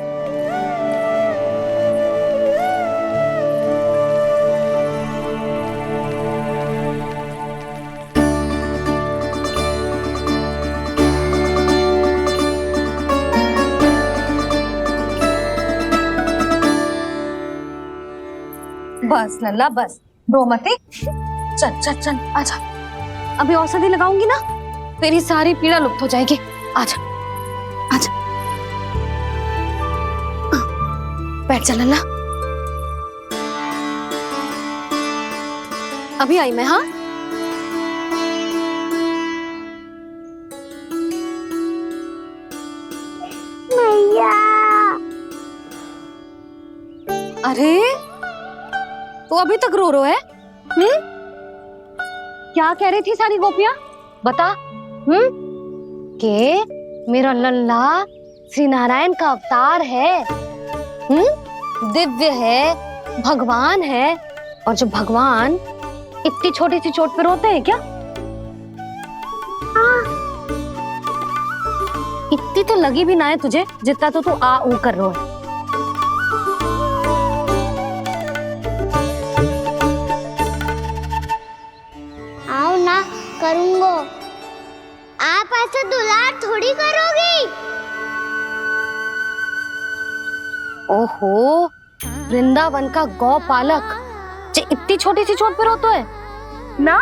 बस लल्ला बस, रो मत। चल चल चल, आजा। अभी औषधि लगाऊंगी ना, तेरी सारी पीड़ा लुप्त हो जाएगी। आजा आजा, बैठ जा लल्ला। अभी आई मैं। हाँ, मैया। अरे तो अभी तक रो रो है? क्या कह रही थी सारी गोपियां? बता। के मेरा लल्ला श्री नारायण का अवतार है, दिव्य है, भगवान है। और जो भगवान इतनी छोटी सी चोट पे रोते हैं क्या? इतनी तो लगी भी ना है तुझे, जितना तो तू आ ऊ कर रो है। आओ ना, करूंगो। आप ऐसे दुलार थोड़ी करोगी। ओहो, वृंदावन का गौपालक जो इतनी छोटी सी चोट पे रोता है ना?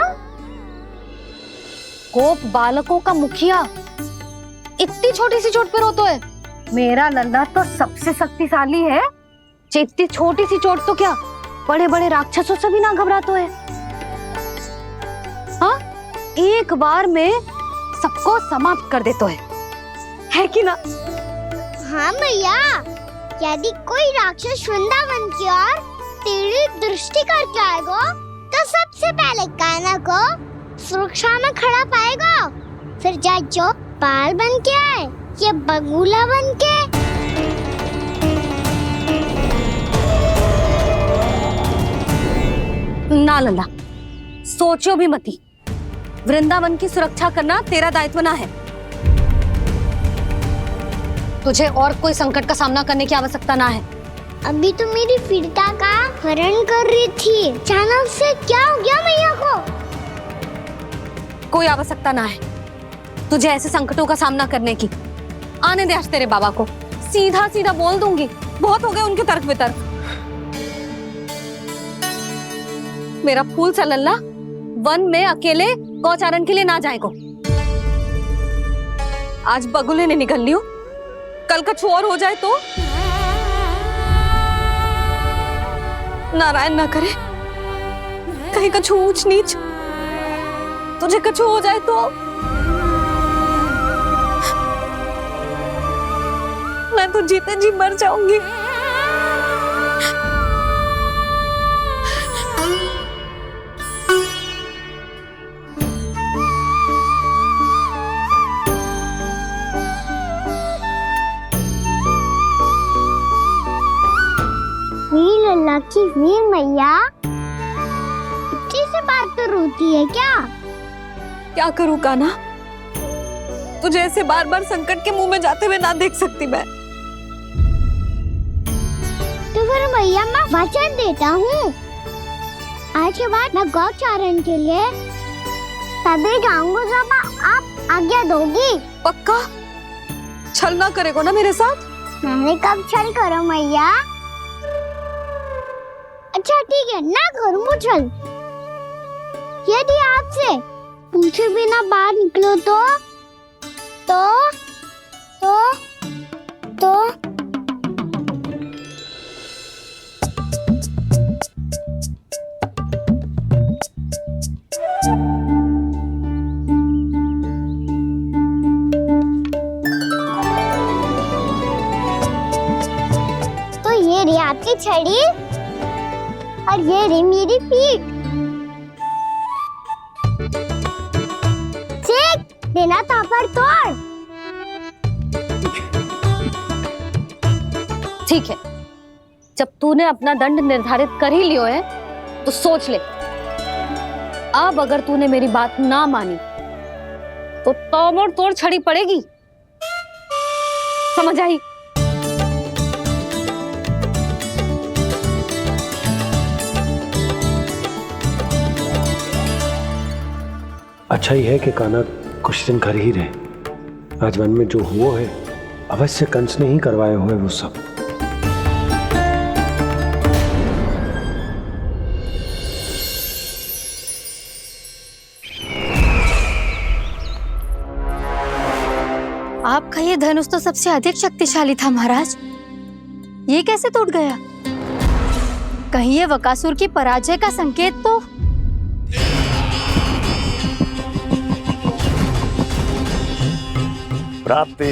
गोप बालकों का मुखिया इतनी छोटी सी चोट पे रोता है? मेरा लल्ला तो सबसे शक्तिशाली है। इतनी छोटी सी चोट तो क्या, बड़े बड़े राक्षसों से भी ना घबराता है। हाँ, एक बार में सबको समाप्त कर देता है कि ना? हाँ मैया, यदि कोई राक्षस वृंदावन की ओर तेरी दृष्टि करके आएगा, तो सबसे पहले कान्हा को सुरक्षा में खड़ा पाएगा। फिर जा जो बाल बन के आए या बगुला बन के। ना लल्ला, सोचो भी मती। वृंदावन की सुरक्षा करना तेरा दायित्व ना है। तुझे और कोई संकट का सामना करने की आवश्यकता ना है। अभी तो मेरी पीड़िता का हरण कर रही थी, अचानक से क्या हो गया मैया को? कोई आवश्यकता ना है तुझे ऐसे संकटों का सामना करने की। आने दे आज तेरे बाबा को, सीधा सीधा बोल दूंगी। बहुत हो गए उनके तर्क वितर्क। मेरा फूल सा लल्ला वन में अकेले गौचारण के लिए ना जाए को। आज बगुले ने निकल लियो, कल कछु और हो जाए तो? नारायण ना करे, कहीं कछु ऊंच नीच तुझे कछु हो जाए तो? मैं तो जीते जी मर जाऊंगी। वीर लल्ला की वीर मैया इतनी से बात तो रोती है क्या? क्या करूं कान्हा, तुझे ऐसे बार बार संकट के मुंह में जाते हुए ना देख सकती मैं। तो फिर मैया मैं वचन देता हूँ, आज के बाद मैं गौचारण के लिए तभी जाऊंगा जब आप आज्ञा दोगी। पक्का? छल ना करेगा ना मेरे साथ? मैंने कब छल करो मैया? अच्छा ठीक है, ना करूँ छल। यदि आपसे पूछे बिना बाहर निकलो तो ये रही आपकी छड़ी और ये रही मेरी पीठ। देना तापर तोड़। ठीक है, जब तूने अपना दंड निर्धारित कर ही लियो है तो सोच ले, अब अगर तूने मेरी बात ना मानी तो तोड़ तोड़ छड़ी पड़ेगी। समझ आई? अच्छा ही है कि कान्हा कुछ दिन घर ही रहे। आज वन में जो हुआ है अवश्य कंस ने ही करवाए हुए वो सब। आपका ये धनुष तो सबसे अधिक शक्तिशाली था महाराज, ये कैसे टूट गया? कहीं ये बकासुर की पराजय का संकेत तो? प्राप्ति,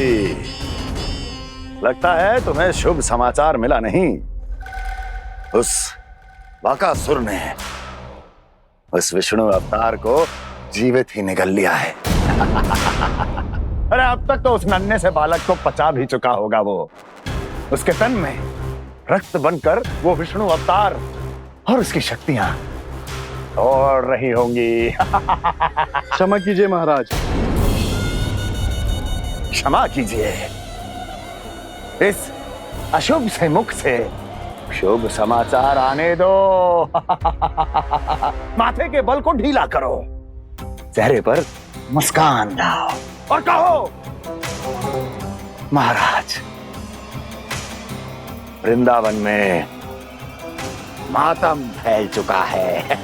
लगता है तुम्हें शुभ समाचार मिला नहीं। उस बकासुर ने उस विष्णु अवतार को जीवित ही निगल लिया है। अरे अब तक तो उस नन्हे से बालक को पचा भी चुका होगा वो। उसके तन में रक्त बनकर वो विष्णु अवतार और उसकी शक्तियां दौड़ रही होंगी। क्षमा कीजिए महाराज। क्षमा कीजिए, इस अशुभ से मुख से शुभ समाचार आने दो। माथे के बल को ढीला करो, चेहरे पर मुस्कान लाओ और कहो, महाराज, वृंदावन में मातम फैल चुका है।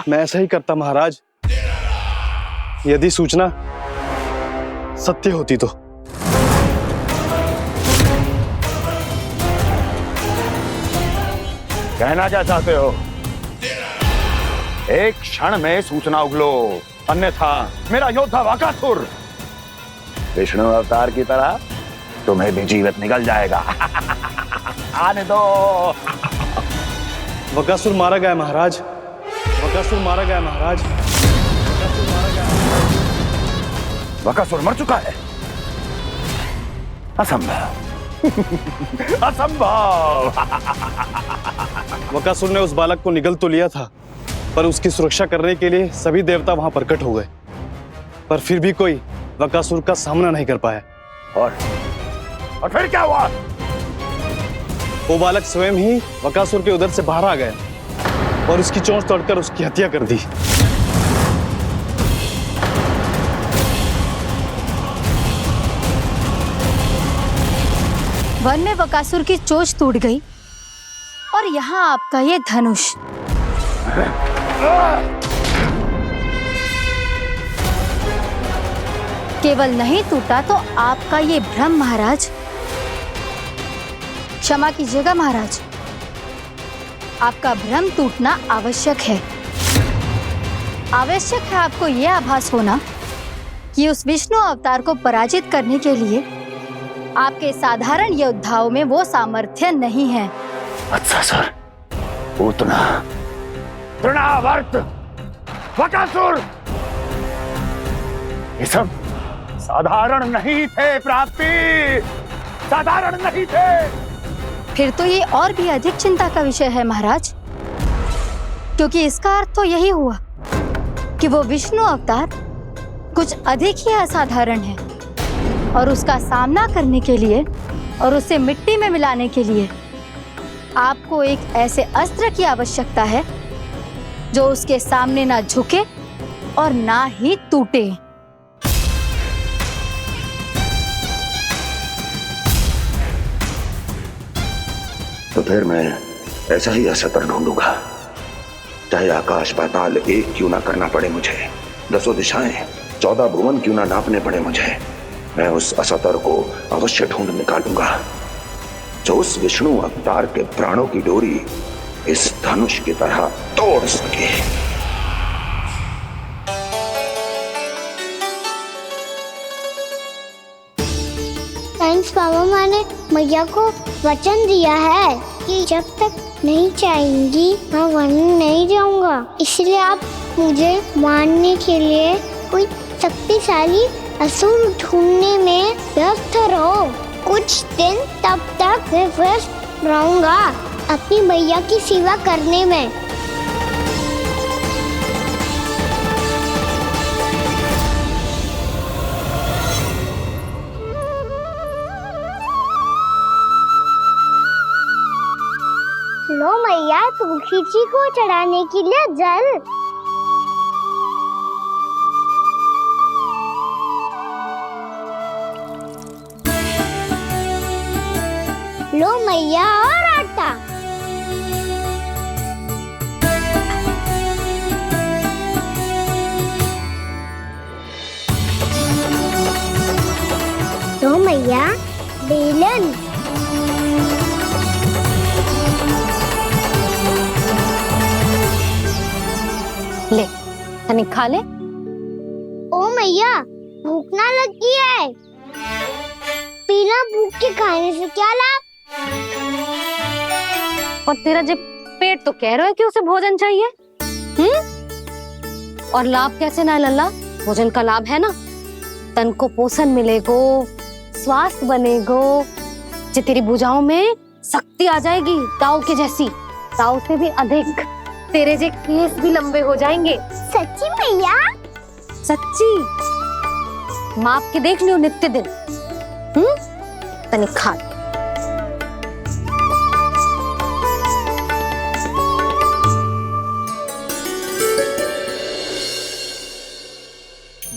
मैं ऐसा ही करता महाराज, यदि सूचना सत्य होती तो। कहना क्या चाहते हो? एक क्षण में सूचना उगलो, अन्यथा मेरा योद्धा बकासुर विष्णु अवतार की तरह तुम्हें भी जीवित निकल जाएगा। आने दो। बकासुर मारा गया महाराज, बकासुर मारा गया महाराज। बकासुर मर चुका है? असंभव। असंभव। बकासुर ने उस बालक को निगल तो लिया था, पर उसकी सुरक्षा करने के लिए सभी देवता वहां प्रकट हो गए, पर फिर भी कोई बकासुर का सामना नहीं कर पाया। और फिर क्या हुआ? वो बालक स्वयं ही बकासुर के उदर से बाहर आ गया और उसकी चोंच तोड़कर उसकी हत्या कर दी। वन में बकासुर की चोंच टूट गई और यहाँ आपका ये धनुष। केवल नहीं टूटा तो आपका ये भ्रम महाराज। क्षमा कीजिएगा महाराज, आपका भ्रम टूटना आवश्यक है। आवश्यक है आपको यह आभास होना कि उस विष्णु अवतार को पराजित करने के लिए आपके साधारण योद्धाओं में वो सामर्थ्य नहीं है। अच्छा सर, पूतना, तृणावर्त, बकासुर, ये सब साधारण नहीं थे प्राप्ति, साधारण नहीं थे। फिर तो ये और भी अधिक चिंता का विषय है महाराज, क्योंकि इसका अर्थ तो यही हुआ कि वो विष्णु अवतार कुछ अधिक ही असाधारण है और उसका सामना करने के लिए और उसे मिट्टी में मिलाने के लिए आपको एक ऐसे अस्त्र की आवश्यकता है जो उसके सामने ना झुके और ना ही टूटे। तो फिर मैं ऐसा ही अस्त्र ढूंढूंगा, चाहे आकाश पाताल एक क्यों ना करना पड़े मुझे, 10 दिशाएं 14 भुवन क्यों ना नापने पड़े मुझे, मैं उस अस्त्र को अवश्य ढूंढ निकालूंगा जो उस विष्णु अवतार के प्राणों की डोरी इस धनुष की तरह तोड़ सके। थैंक्स बाबा, मैंने मैया को वचन दिया है कि जब तक नहीं चाहेंगी मैं वन नहीं जाऊंगा, इसलिए आप मुझे मारने के लिए कोई शक्तिशाली असुर ढूंढने में व्यस्त रहो। कुछ दिन तब तक मैं व्यस्त रहूंगा अपनी मैया की सेवा करने में। लो मैया, तुलसी जी को चढ़ाने के लिए जल। लो मैया, और आटा। लो मैया, बेलन। ले, तनिक खा ले। ओ मैया, भूख ना लगी है। बिना भूख के खाने से क्या लाभ? और तेरा जब पेट तो कह रहा है कि उसे भोजन चाहिए, और लाभ कैसे ना लल्ला? भोजन का लाभ है ना, तन को पोषण मिलेगो, स्वास्थ्य बनेगो, जो तेरी भुजाओं में शक्ति आ जाएगी, ताऊ के जैसी, ताऊ से भी अधिक। तेरे जे केस भी लंबे हो जाएंगे। सच्ची मैया? सच्ची। माप के देख लियो नित्य दिन। तनिक खा।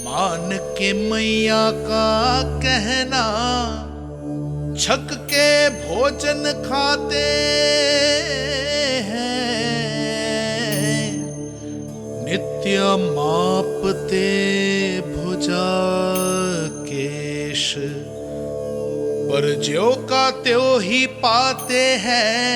मान के मैया का कहना, छक के भोजन खाते हैं, नित्य मापते भुजा केश, पर ज्यों का त्यों ही पाते हैं।